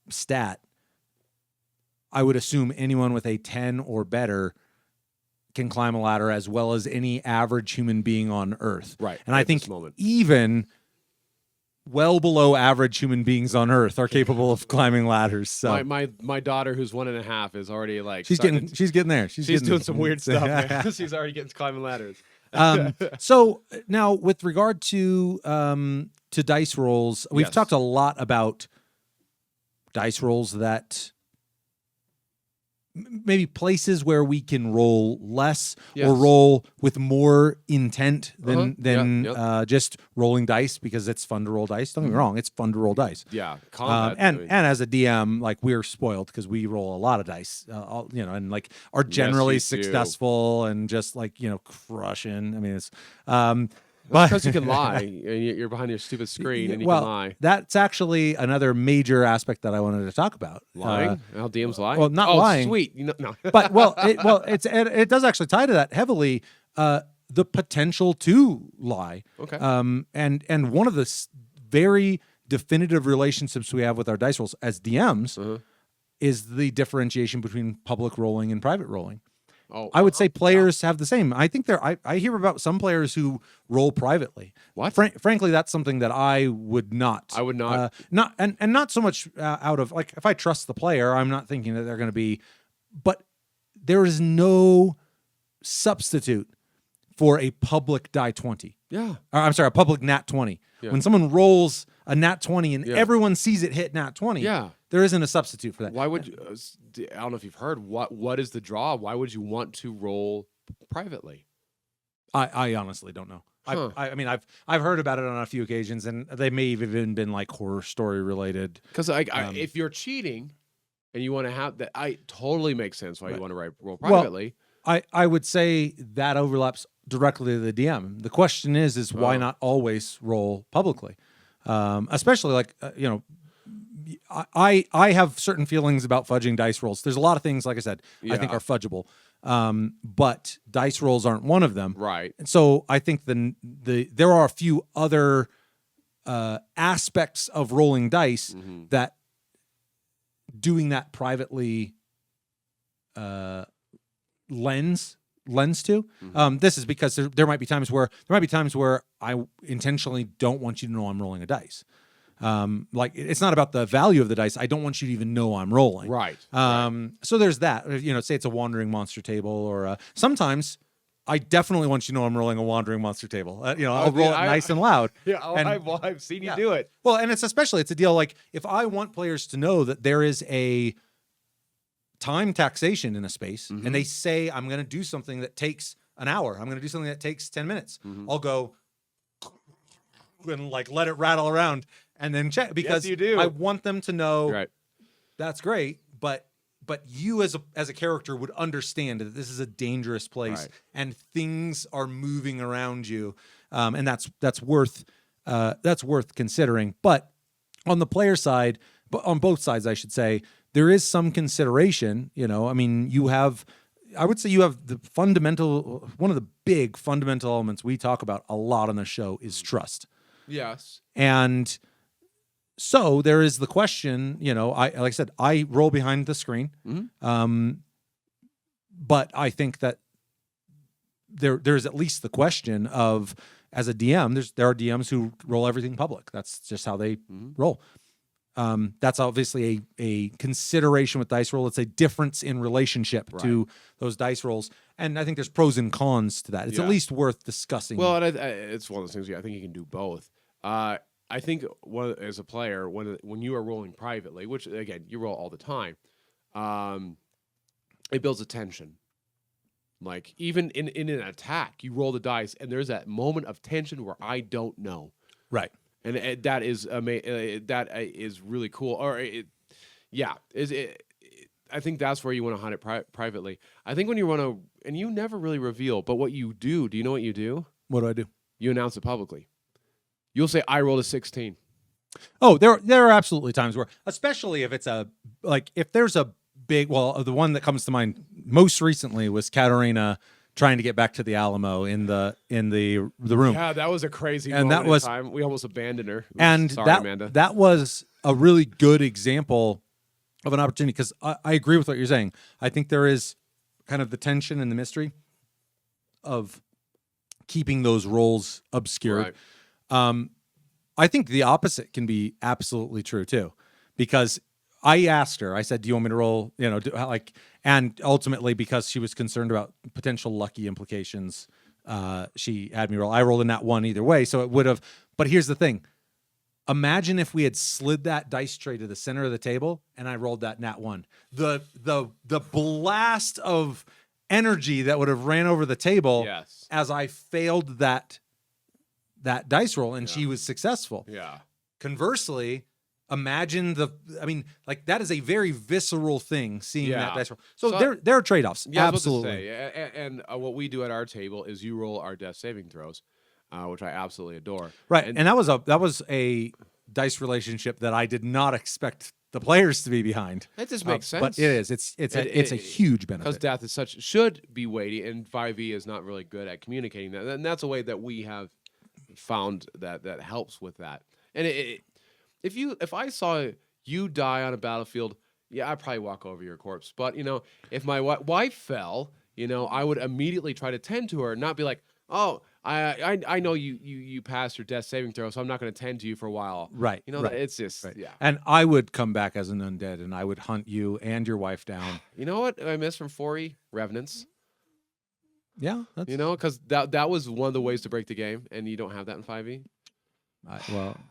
stat, I would assume anyone with a 10 or better can climb a ladder as well as any average human being on Earth. Right. And I think even well below average human beings on Earth are capable of climbing ladders. So my daughter, who's 1.5, is already like she's getting there. She's doing some weird stuff. Man. She's already getting climbing ladders. So now, with regard to dice rolls, we've talked a lot about dice rolls that maybe places where we can roll less or roll with more intent than just rolling dice because it's fun to roll dice. Don't get me wrong, it's fun to roll dice. Yeah, and as a DM, like we're spoiled because we roll a lot of dice, and like are generally successful and just like crushing. I mean, it's but because you can lie, you're behind your stupid screen and you can lie. That's actually another major aspect that I wanted to talk about. Lying? How DMs lie? Well, not lying. Sweet. No. But it does actually tie to that heavily. The potential to lie. Okay. And one of the very definitive relationships we have with our dice rolls as DMs is the differentiation between public rolling and private rolling. Oh, I would say players have the same. I think I hear about some players who roll privately. What? Frankly, that's something that I would not. I would not. Not so much out of like if I trust the player, I'm not thinking that they're going to be. But there is no substitute for a public die 20. Yeah. I'm sorry, a public nat 20. Yeah. When someone rolls a nat 20 and everyone sees it hit nat 20. Yeah. There isn't a substitute for that. Why would you? I don't know if you've heard. What is the draw? Why would you want to roll privately? I honestly don't know. Huh. I mean, I've heard about it on a few occasions, and they may have even been like horror story related. Because if you're cheating and you want to have that, I totally makes sense why you want to roll privately. Well, I would say that overlaps directly to the DM. The question is why not always roll publicly, especially like I have certain feelings about fudging dice rolls. There's a lot of things, like I said, I think are fudgeable, but dice rolls aren't one of them. Right. And so I think there are a few other aspects of rolling dice that doing that privately lens to. This is because there might be times where I intentionally don't want you to know I'm rolling a dice. Like it's not about the value of the dice. I don't want you to even know I'm rolling. Right. So there's that. Say it's a wandering monster table, or sometimes I definitely want you to know I'm rolling a wandering monster table. I'll roll it nice and loud. Yeah, and, I've seen you do it. Well, and it's a deal like if I want players to know that there is a time taxation in a space, and they say I'm going to do something that takes an hour. I'm going to do something that takes 10 minutes. I'll go and like let it rattle around and then check because you do. I want them to know Right. that's great, but you as a character would understand that this is a dangerous place and things are moving around you, and that's worth considering. But on the player side, but on both sides, I should say, there is some consideration. I mean, I would say you have the one of the big fundamental elements we talk about a lot on the show is trust. Yes. And so there is the question, like I said, I roll behind the screen. But I think that there's at least the question of, as a DM, there are DMs who roll everything public. That's just how they roll. That's obviously a consideration with dice roll. It's a difference in relationship to those dice rolls. And I think there's pros and cons to that. It's at least worth discussing. Well, and it's one of those things. I think you can do both. I think as a player, when you are rolling privately, which again you roll all the time, it builds a tension. Like even in an attack, you roll the dice, and there's that moment of tension where I don't know. Right. And that is that is really cool. I think that's where you want to hunt it privately. I think when you want to, and you never really reveal, but what you do you know what you do? What do I do? You announce it publicly. You'll say, I rolled a 16. Oh, there are absolutely times where, especially if it's if there's a big, the one that comes to mind most recently was Katarina trying to get back to the Alamo in the room. Yeah, that was a crazy and moment that was in time. We almost abandoned her. And sorry, Amanda. That was a really good example of an opportunity, because I agree with what you're saying. I think there is kind of the tension and the mystery of keeping those roles obscured. Right. I think the opposite can be absolutely true too, because I asked her, I said, do you want me to roll, and ultimately because she was concerned about potential lucky implications, she had me roll. I rolled a nat 1 either way, so it would have, but here's the thing. Imagine if we had slid that dice tray to the center of the table and I rolled that nat 1. The blast of energy that would have ran over the table as I failed that dice roll and she was successful. Yeah. Conversely, imagine that is a very visceral thing, seeing that dice roll. So there are trade-offs. Yeah, absolutely. And what we do at our table is you roll our death saving throws, which I absolutely adore. Right. And that was a dice relationship that I did not expect the players to be behind. That just makes sense. But it is. It's a huge benefit. Because death is should be weighty, and 5e is not really good at communicating that. And that's a way that we have found that helps with that. And if I saw you die on a battlefield, I'd probably walk over your corpse. But if my wife fell, I would immediately try to tend to her, and not be like, oh, I know you passed your death saving throw, so I'm not going to tend to you for a while. Right. It's just And I would come back as an undead, and I would hunt you and your wife down. You know what I miss from 4e? Revenants. Yeah. Because that was one of the ways to break the game, and you don't have that in 5e.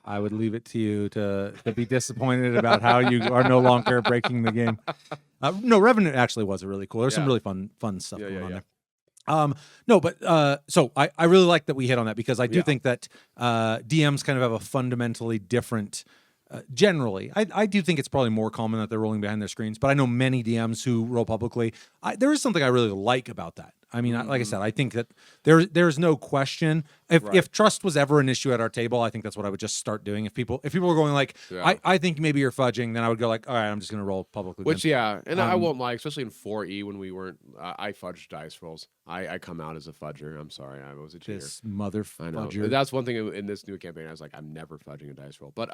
I would leave it to you to be disappointed about how you are no longer breaking the game. No, Revenant actually was really cool. There's some really fun stuff going on there. So I really like that we hit on that, because I do think that DMs kind of have a fundamentally different. Generally, I do think it's probably more common that they're rolling behind their screens, but I know many DMs who roll publicly. There is something I really like about that. I mean, like I said, I think that there's no question. If trust was ever an issue at our table, I think that's what I would just start doing. If people were going like, I think maybe you're fudging, then I would go like, all right, I'm just going to roll publicly. Which, and I won't lie, especially in 4E when we weren't, I fudged dice rolls. I come out as a fudger. I'm sorry, I was a cheater. This mother fudger. I know. That's one thing in this new campaign. I was like, I'm never fudging a dice roll. But,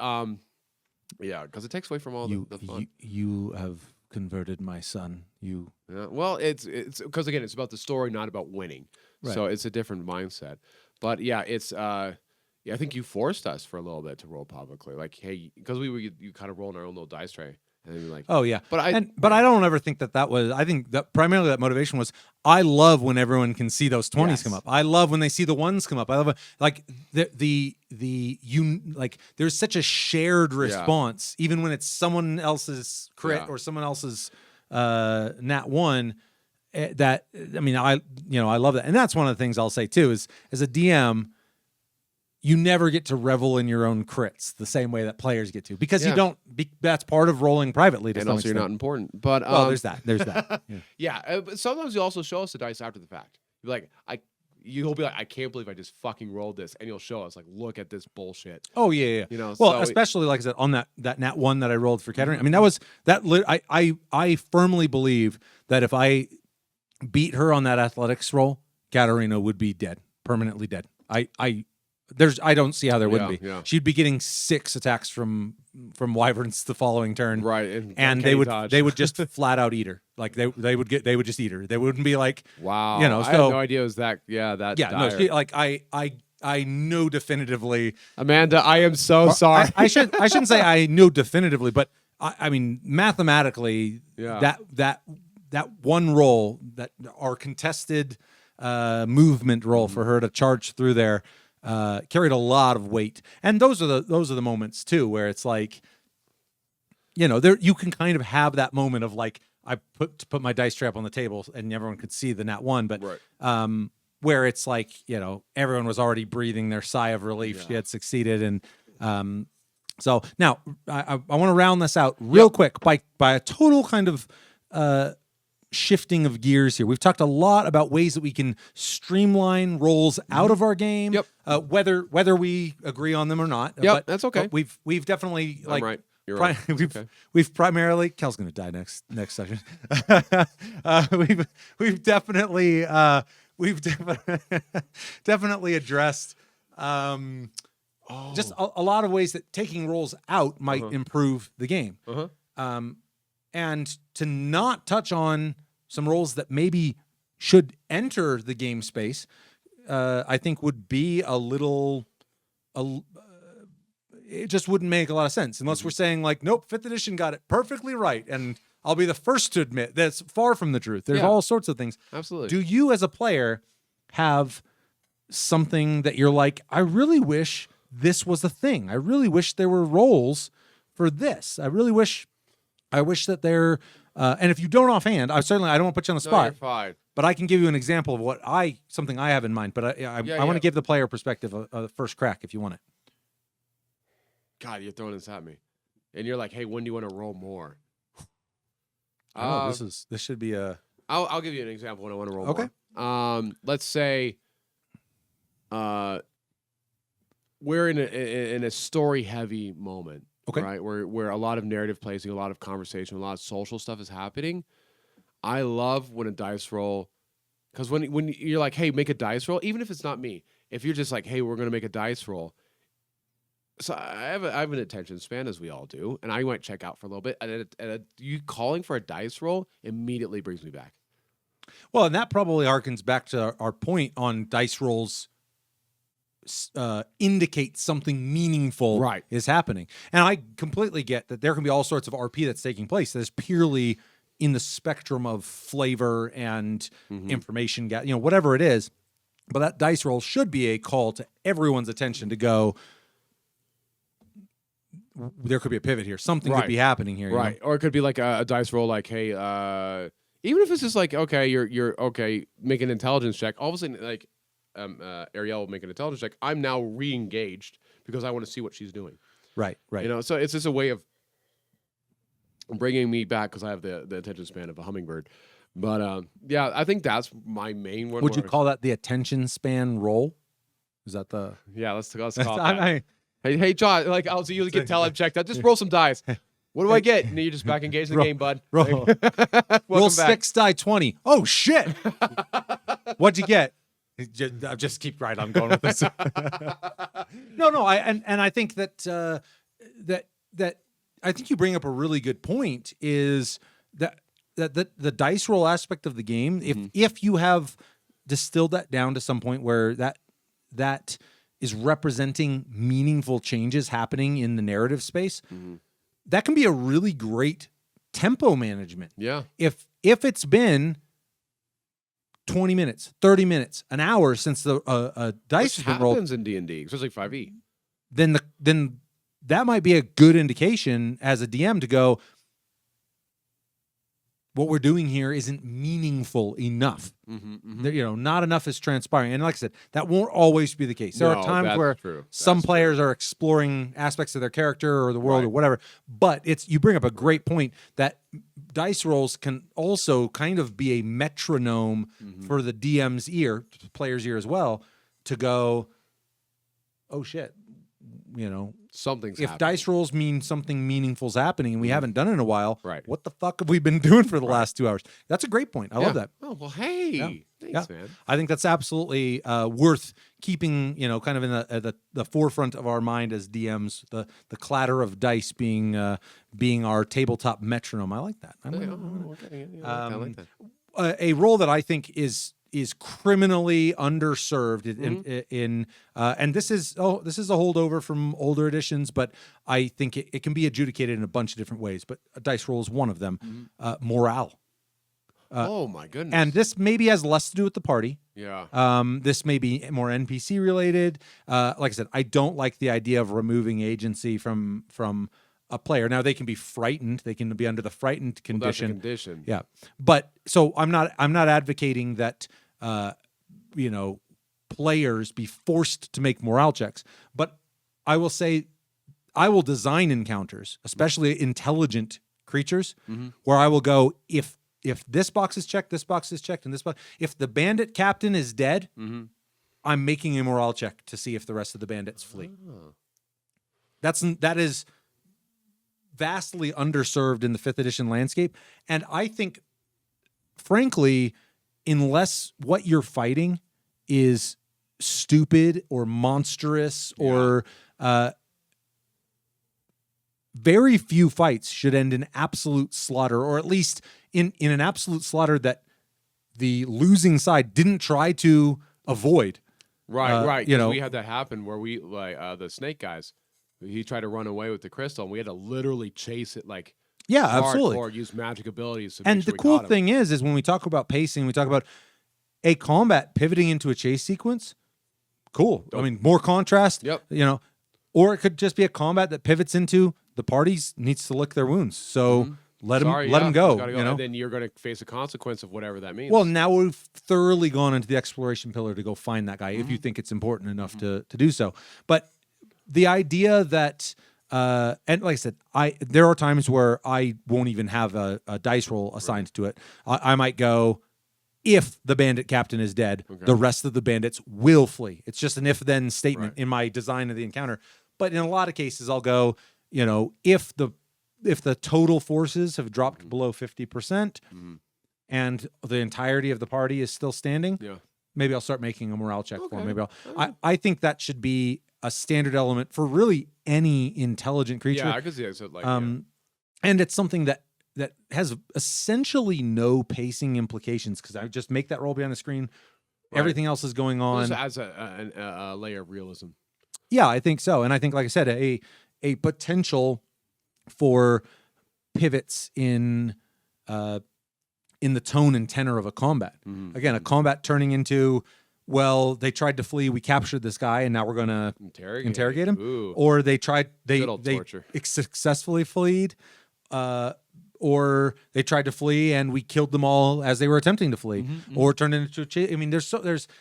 because it takes away from all the fun. You have converted my son. You Yeah, well, it's because again, it's about the story, not about winning. Right. So it's a different mindset. But yeah, it's yeah, I think you forced us for a little bit to roll publicly. Like, hey, because you kind of roll in our own little dice tray, and then you're like, Oh yeah, but I don't ever think that was. I think that primarily that motivation was. I love when everyone can see those 20s come up. I love when they see the ones come up. I love it. Like like there's such a shared response, even when it's someone else's crit or someone else's nat one. That I mean, I love that, and that's one of the things I'll say too is as a DM. You never get to revel in your own crits the same way that players get to because you don't. That's part of rolling privately. To and some also extent. you're not important. But well, there's that. There's that. Yeah. But sometimes you also show us the dice after the fact. You're like, you'll be like, I can't believe I just fucking rolled this, and you'll show us like, look at this bullshit. Oh yeah. You know. Well, so especially like I said on that nat one that I rolled for Kettering. I mean, that was that. I firmly believe that if I beat her on that athletics roll, Katarina would be dead, permanently dead. I don't see how there wouldn't be. Yeah. She'd be getting 6 attacks from Wyverns the following turn, right? And they would just flat out eat her. Like they would just eat her. They wouldn't be like, wow. You know, I had no idea it was that. Yeah, that. Yeah, dire. no. She, like I know definitively. Amanda, I am so sorry. I shouldn't say I know definitively, but I mean mathematically, that one roll, that our contested movement roll for her to charge through there. Carried a lot of weight, and those are the moments too where it's like, you know, there you can kind of have that moment of like I put my dice trap on the table and everyone could see the nat one, but where it's like, you know, everyone was already breathing their sigh of relief. She had succeeded, and so now I want to round this out real quick by a total kind of shifting of gears here. We've talked a lot about ways that we can streamline rolls out of our game. Yep. Whether we agree on them or not. Yep, but, that's okay. But we've definitely I'm right. You're right. We've primarily Kel's going to die next session. we've definitely definitely addressed just a lot of ways that taking rolls out might improve the game. And to not touch on some roles that maybe should enter the game space, I think would be it just wouldn't make a lot of sense unless we're saying like, nope, 5th edition got it perfectly right. And I'll be the first to admit that's far from the truth. There's all sorts of things. Absolutely. Do you as a player have something that you're like, I really wish this was a thing. I really wish there were roles for this. I wish that they're, and if you don't offhand, I don't want to put you on the spot. No, you're fine. But I can give you an example of something I have in mind. But I want to give the player perspective a first crack if you want it. God, you're throwing this at me, and you're like, hey, when do you want to roll more? This should be a. I'll give you an example when I want to roll more. Let's say, we're in a story heavy moment. Okay. Right, where a lot of narrative placing, a lot of conversation, a lot of social stuff is happening. I love when a dice roll, because when you're like, hey, make a dice roll, even if it's not me, if you're just like, hey, we're gonna make a dice roll. So I have an attention span, as we all do, and I might check out for a little bit, and you calling for a dice roll immediately brings me back. Well, and that probably harkens back to our point on dice rolls. Indicate something meaningful is happening, and I completely get that there can be all sorts of RP that's taking place that's purely in the spectrum of flavor and information, whatever it is. But that dice roll should be a call to everyone's attention to go. There could be a pivot here. Something could be happening here, right? Or it could be like a dice roll, like, hey, even if it's just like, okay, you're okay, make an intelligence check. All of a sudden, like. Ariel will make an intelligence check. I'm now re-engaged because I want to see what she's doing. Right. You know, so it's just a way of bringing me back because I have the attention span of a hummingbird. But yeah, I think that's my main one. Would you call that the attention span roll? Is that the? Yeah, let's call it that. Hey, John, like I'll see you get intelligence checked out. Just roll some dice. What do I get? And you're just back engaged in the game, bud. Roll 6 die 20. Oh shit! What'd you get? I'll just keep right on going with this. No. I think that I think you bring up a really good point. Is the dice roll aspect of the game, if you have distilled that down to some point where that is representing meaningful changes happening in the narrative space, that can be a really great tempo management. Yeah. If it's been 20 minutes, 30 minutes, an hour since the dice has been rolled, happens in D&D, especially 5e. then that might be a good indication as a DM to go, what we're doing here isn't meaningful enough. Not enough is transpiring. And like I said, that won't always be the case. There are times where some players are exploring aspects of their character or the world or whatever. But you bring up a great point that dice rolls can also kind of be a metronome for the DM's ear, player's ear as well, to go, oh shit, something's if happening. Dice rolls mean something meaningful's happening and we haven't done it in a while, right? What the fuck have we been doing for the last 2 hours? That's a great point. I love that. Oh well, hey, thanks, man. I think that's absolutely worth keeping, kind of in the forefront of our mind as DMs. The clatter of dice being our tabletop metronome. I like that. I like that. A role that I think is criminally underserved and this is a holdover from older editions, but I think it can be adjudicated in a bunch of different ways. But a dice roll is one of them. Morale. Oh my goodness! And this maybe has less to do with the party. Yeah. This may be more NPC related. Like I said, I don't like the idea of removing agency from a player. Now they can be frightened. They can be under the frightened condition. Well, that's a condition. Yeah. But so I'm not advocating that players be forced to make morale checks. But I will say I will design encounters, especially intelligent creatures, where I will go, if this box is checked, this box is checked, and this box, if the bandit captain is dead, I'm making a morale check to see if the rest of the bandits flee. That is vastly underserved in the 5th edition landscape. And I think, frankly, unless what you're fighting is stupid or monstrous or very few fights should end in absolute slaughter, or at least in an absolute slaughter that the losing side didn't try to avoid. Right. We had that happen where we the snake guys, he tried to run away with the crystal and we had to literally chase it absolutely, or use magic abilities to and make sure the cool thing is when we talk about pacing, we talk about a combat pivoting into a chase sequence. Cool. I mean, more contrast. Yep. Or it could just be a combat that pivots into the parties needs to lick their wounds. So let them go. And then you're going to face a consequence of whatever that means. Well, now we've thoroughly gone into the exploration pillar to go find that guy if you think it's important enough to do so. But the idea that and like I said, there are times where I won't even have a dice roll assigned to it. I might go, if the bandit captain is dead, the rest of the bandits will flee. It's just an if-then statement in my design of the encounter. But in a lot of cases, I'll go, if the total forces have dropped below 50% and the entirety of the party is still standing, maybe I'll start making a morale check for them. Maybe I think that should be a standard element for really any intelligent creature. Yeah, I could see it. So and it's something that has essentially no pacing implications because I just make that roll behind the screen. Right. Everything else is going on. Just as a layer of realism. Yeah, I think so. And I think, like I said, a potential for pivots in the tone and tenor of a combat. Again, a combat turning into, well, they tried to flee, we captured this guy, and now we're going to interrogate him. Ooh. Or they successfully fled, or they tried to flee and we killed them all as they were attempting to flee, or turned into a chase. I mean, there's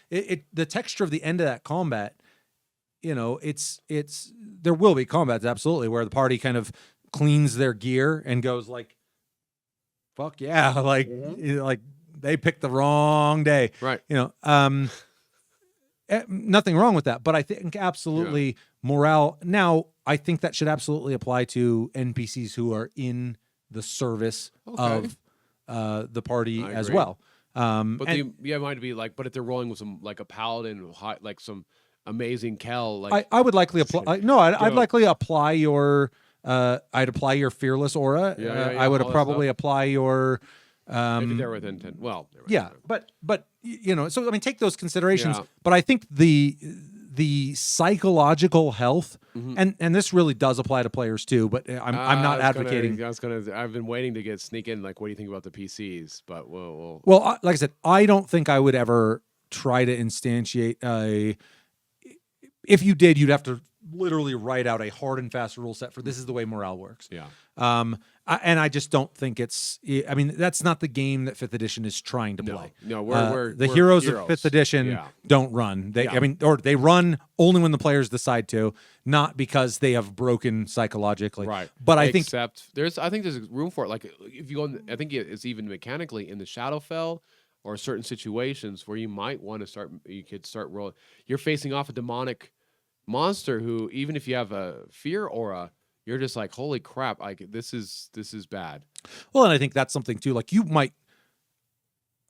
the texture of the end of that combat. There will be combats absolutely where the party kind of cleans their gear and goes like, "Fuck yeah!" Like they picked the wrong day, right? Nothing wrong with that, but I think absolutely morale. Now, I think that should absolutely apply to NPCs who are in the service of the party as well. But might be like, but if they're rolling with some like a paladin, like some amazing Kel, like I would likely apply. I'd likely apply your I'd apply your fearless aura. I would probably apply your. If they're within 10. Well, Yeah, but so I mean, take those considerations. Yeah. But I think the psychological health, and this really does apply to players too. But I'm not advocating. I've been waiting to sneak in. Like, what do you think about the PCs? But well, like I said, I don't think I would ever try to instantiate a. If you did, you'd have to literally write out a hard and fast rule set for this is the way morale works. Yeah. And I just don't think it's. I mean, that's not the game that 5th edition is trying to play. No, we're the heroes of 5th edition don't run. I mean, or they run only when the players decide to, not because they have broken psychologically. Right. But I think there's room for it. Like if you go, I think it's even mechanically in the Shadowfell or certain situations where you might want to start. You could start rolling. You're facing off a demonic monster who, even if you have a fear aura, you're just like, holy crap! Like this is bad. Well, and I think that's something too. Like you might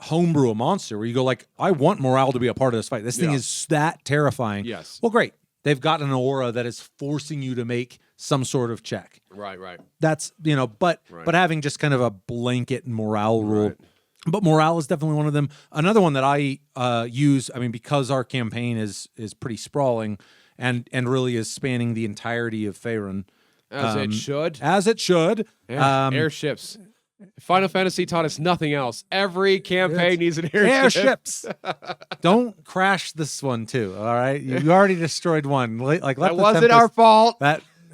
homebrew a monster where you go like, I want morale to be a part of this fight. This thing is that terrifying. Yes. Well, great. They've got an aura that is forcing you to make some sort of check. Right. That's but having just kind of a blanket morale rule. Right. But morale is definitely one of them. Another one that I use, I mean, because our campaign is pretty sprawling and really is spanning the entirety of Faerun. As it should. As it should. Airships. Final Fantasy taught us nothing else. Every campaign needs an airship. Airships. Don't crash this one too. All right, you already destroyed one. Like that wasn't our fault.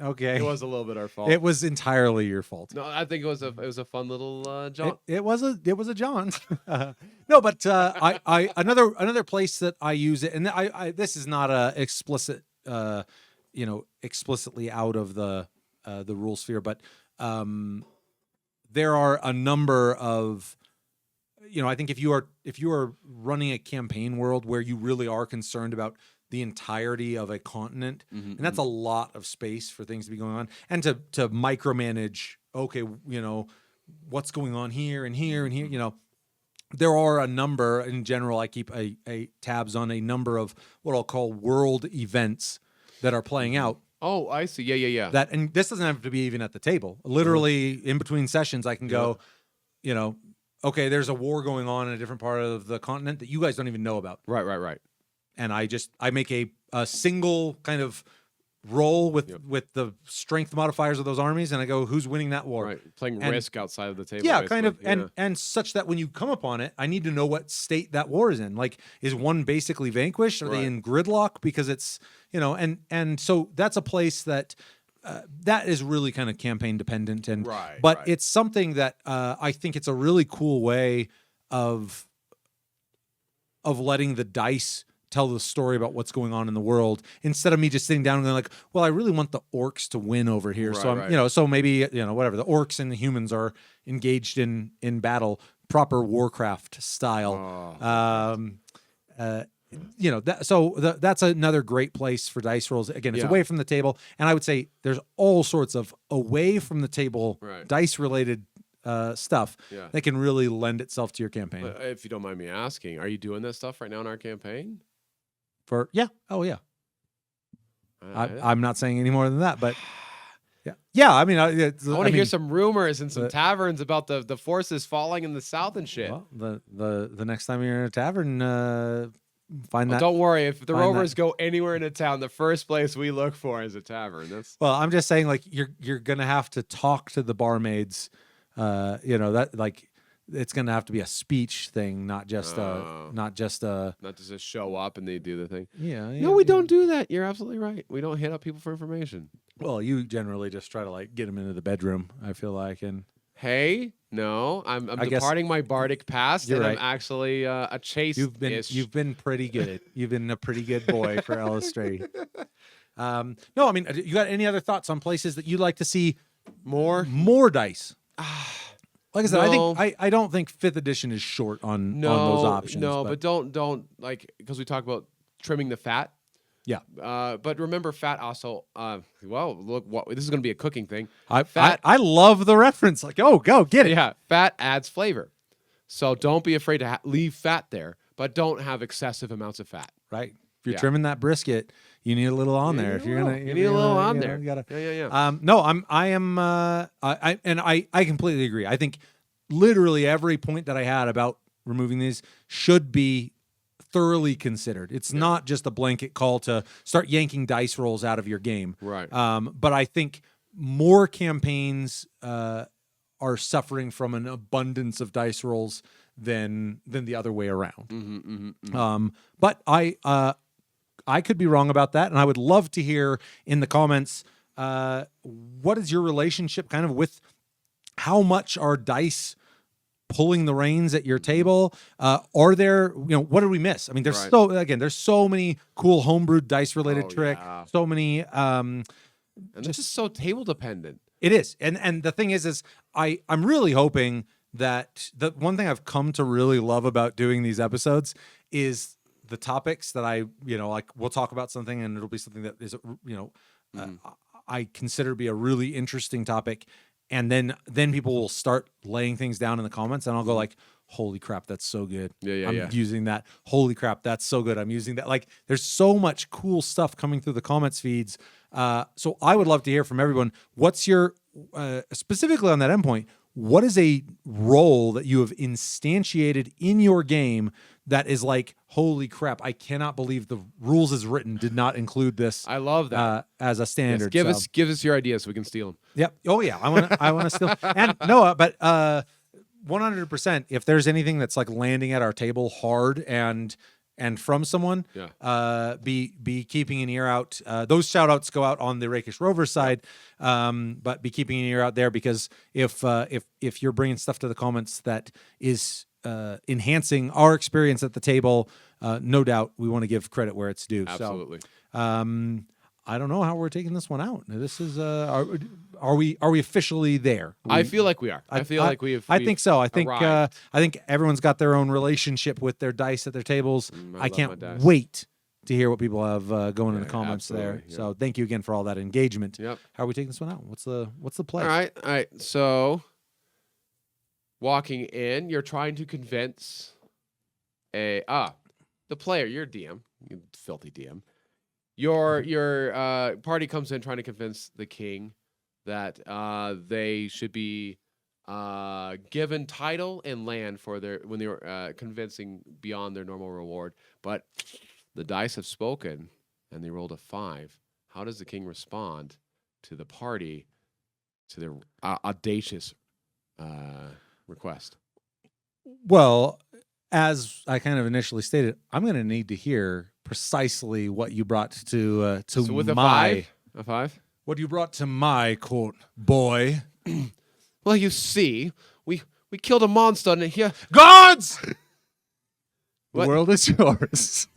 Okay. It was a little bit our fault. It was entirely your fault. No, I think it was a fun little jaunt. It was a jaunt. No, but I another place that I use it, and I this is not a explicit explicitly out of the rule sphere, but there are a number of, I think if you are running a campaign world where you really are concerned about the entirety of a continent, and that's a lot of space for things to be going on, and to micromanage, okay, what's going on here and here and here, there are a number, in general, I keep a tabs on a number of what I'll call world events that are playing out. Oh, I see. Yeah. That, and this doesn't have to be even at the table. Literally, in between sessions, I can go, okay, there's a war going on in a different part of the continent that you guys don't even know about. Right. And I make a single kind of roll with the strength modifiers of those armies, and I go, who's winning that war? Right, playing Risk outside of the table. Yeah, kind of, and such that when you come upon it, I need to know what state that war is in. Like, is one basically vanquished? Are they in gridlock because it's and so that's a place that that is really kind of campaign dependent, and it's something that I think it's a really cool way of letting the dice tell the story about what's going on in the world, instead of me just sitting down and going like, well, I really want the orcs to win over here. So maybe, whatever, the orcs and the humans are engaged in battle, proper Warcraft style. That's another great place for dice rolls. Again, it's away from the table. And I would say there's all sorts of away from the table dice related stuff that can really lend itself to your campaign. If you don't mind me asking, are you doing this stuff right now in our campaign? I'm not saying any more than that, but yeah. I mean, I want to hear some rumors and some taverns about the forces falling in the south and shit. Well, the next time you're in a tavern, find that. Don't worry, if the rovers go anywhere in a town, the first place we look for is a tavern. Well, I'm just saying, like, you're gonna have to talk to the barmaids. That, like, it's gonna have to be a speech thing, not just a show up and they do the thing. No, we don't do that. You're absolutely right. We don't hit up people for information. Well, you generally just try to, like, get them into the bedroom, I feel like. And hey, no, I'm departing my bardic past, and I'm actually a chase. You've been pretty good. You've been a pretty good boy for Illustrate. No, I mean, you got any other thoughts on places that you'd like to see more dice? Like I said, I don't think 5th edition is short on those options. No, but don't like, because we talk about trimming the fat. Yeah. But remember, fat also. Look, this is going to be a cooking thing. I love the reference. Like, go get it. Yeah, fat adds flavor, so don't be afraid to leave fat there, but don't have excessive amounts of fat. Right. If you're trimming that brisket, you need a little on there if you're gonna. You need a little on there. You gotta, Yeah. no, I completely agree. I think literally every point that I had about removing these should be thoroughly considered. It's not just a blanket call to start yanking dice rolls out of your game. Right. But I think more campaigns are suffering from an abundance of dice rolls than the other way around. But I could be wrong about that, and I would love to hear in the comments what is your relationship kind of with how much are dice pulling the reins at your table? Are there, what did we miss? I mean, there's there's so many cool homebrewed dice related tricks. Yeah. So many. And this is so table dependent. It is, and the thing is I'm really hoping that the one thing I've come to really love about doing these episodes is the topics that I, like we'll talk about something and it'll be something that is, I consider to be a really interesting topic. And then people will start laying things down in the comments and I'll go like, holy crap, that's so good. I'm using that. Holy crap, that's so good. I'm using that. Like there's so much cool stuff coming through the comments feeds. So I would love to hear from everyone. What's your, specifically on that endpoint, what is a role that you have instantiated in your game that is like, holy crap, I cannot believe the rules as written did not include this. I love that as a standard. Yes, give us your ideas so we can steal them. Yep. Oh yeah, I want to steal. And Noah, but 100%. If there's anything that's like landing at our table hard and from someone, be keeping an ear out. Those shout outs go out on the Rakish Rover side, but be keeping an ear out there because if you're bringing stuff to the comments that is enhancing our experience at the table, no doubt we want to give credit where it's due. Absolutely. So, I don't know how we're taking this one out. This is are we officially there? I feel like we are. I feel like we've I think so. I think arrived. I think everyone's got their own relationship with their dice at their tables. I can't dice. wait to hear what people have going in the comments absolutely, there. yeah. So thank you again for all that engagement. Yep. How are we taking this one out? What's the play? All right. So walking in, you're trying to convince the player, your DM, you filthy DM. Your party comes in trying to convince the king that they should be given title and land for when they're convincing beyond their normal reward. But the dice have spoken, and they rolled a 5. How does the king respond to the party, to their audacious request? Well, as I kind of initially stated, I'm going to need to hear precisely what you brought to So with my a 5? what you brought to my court, boy. Well, you see, we killed a monster and here. Gods! The What? world is yours.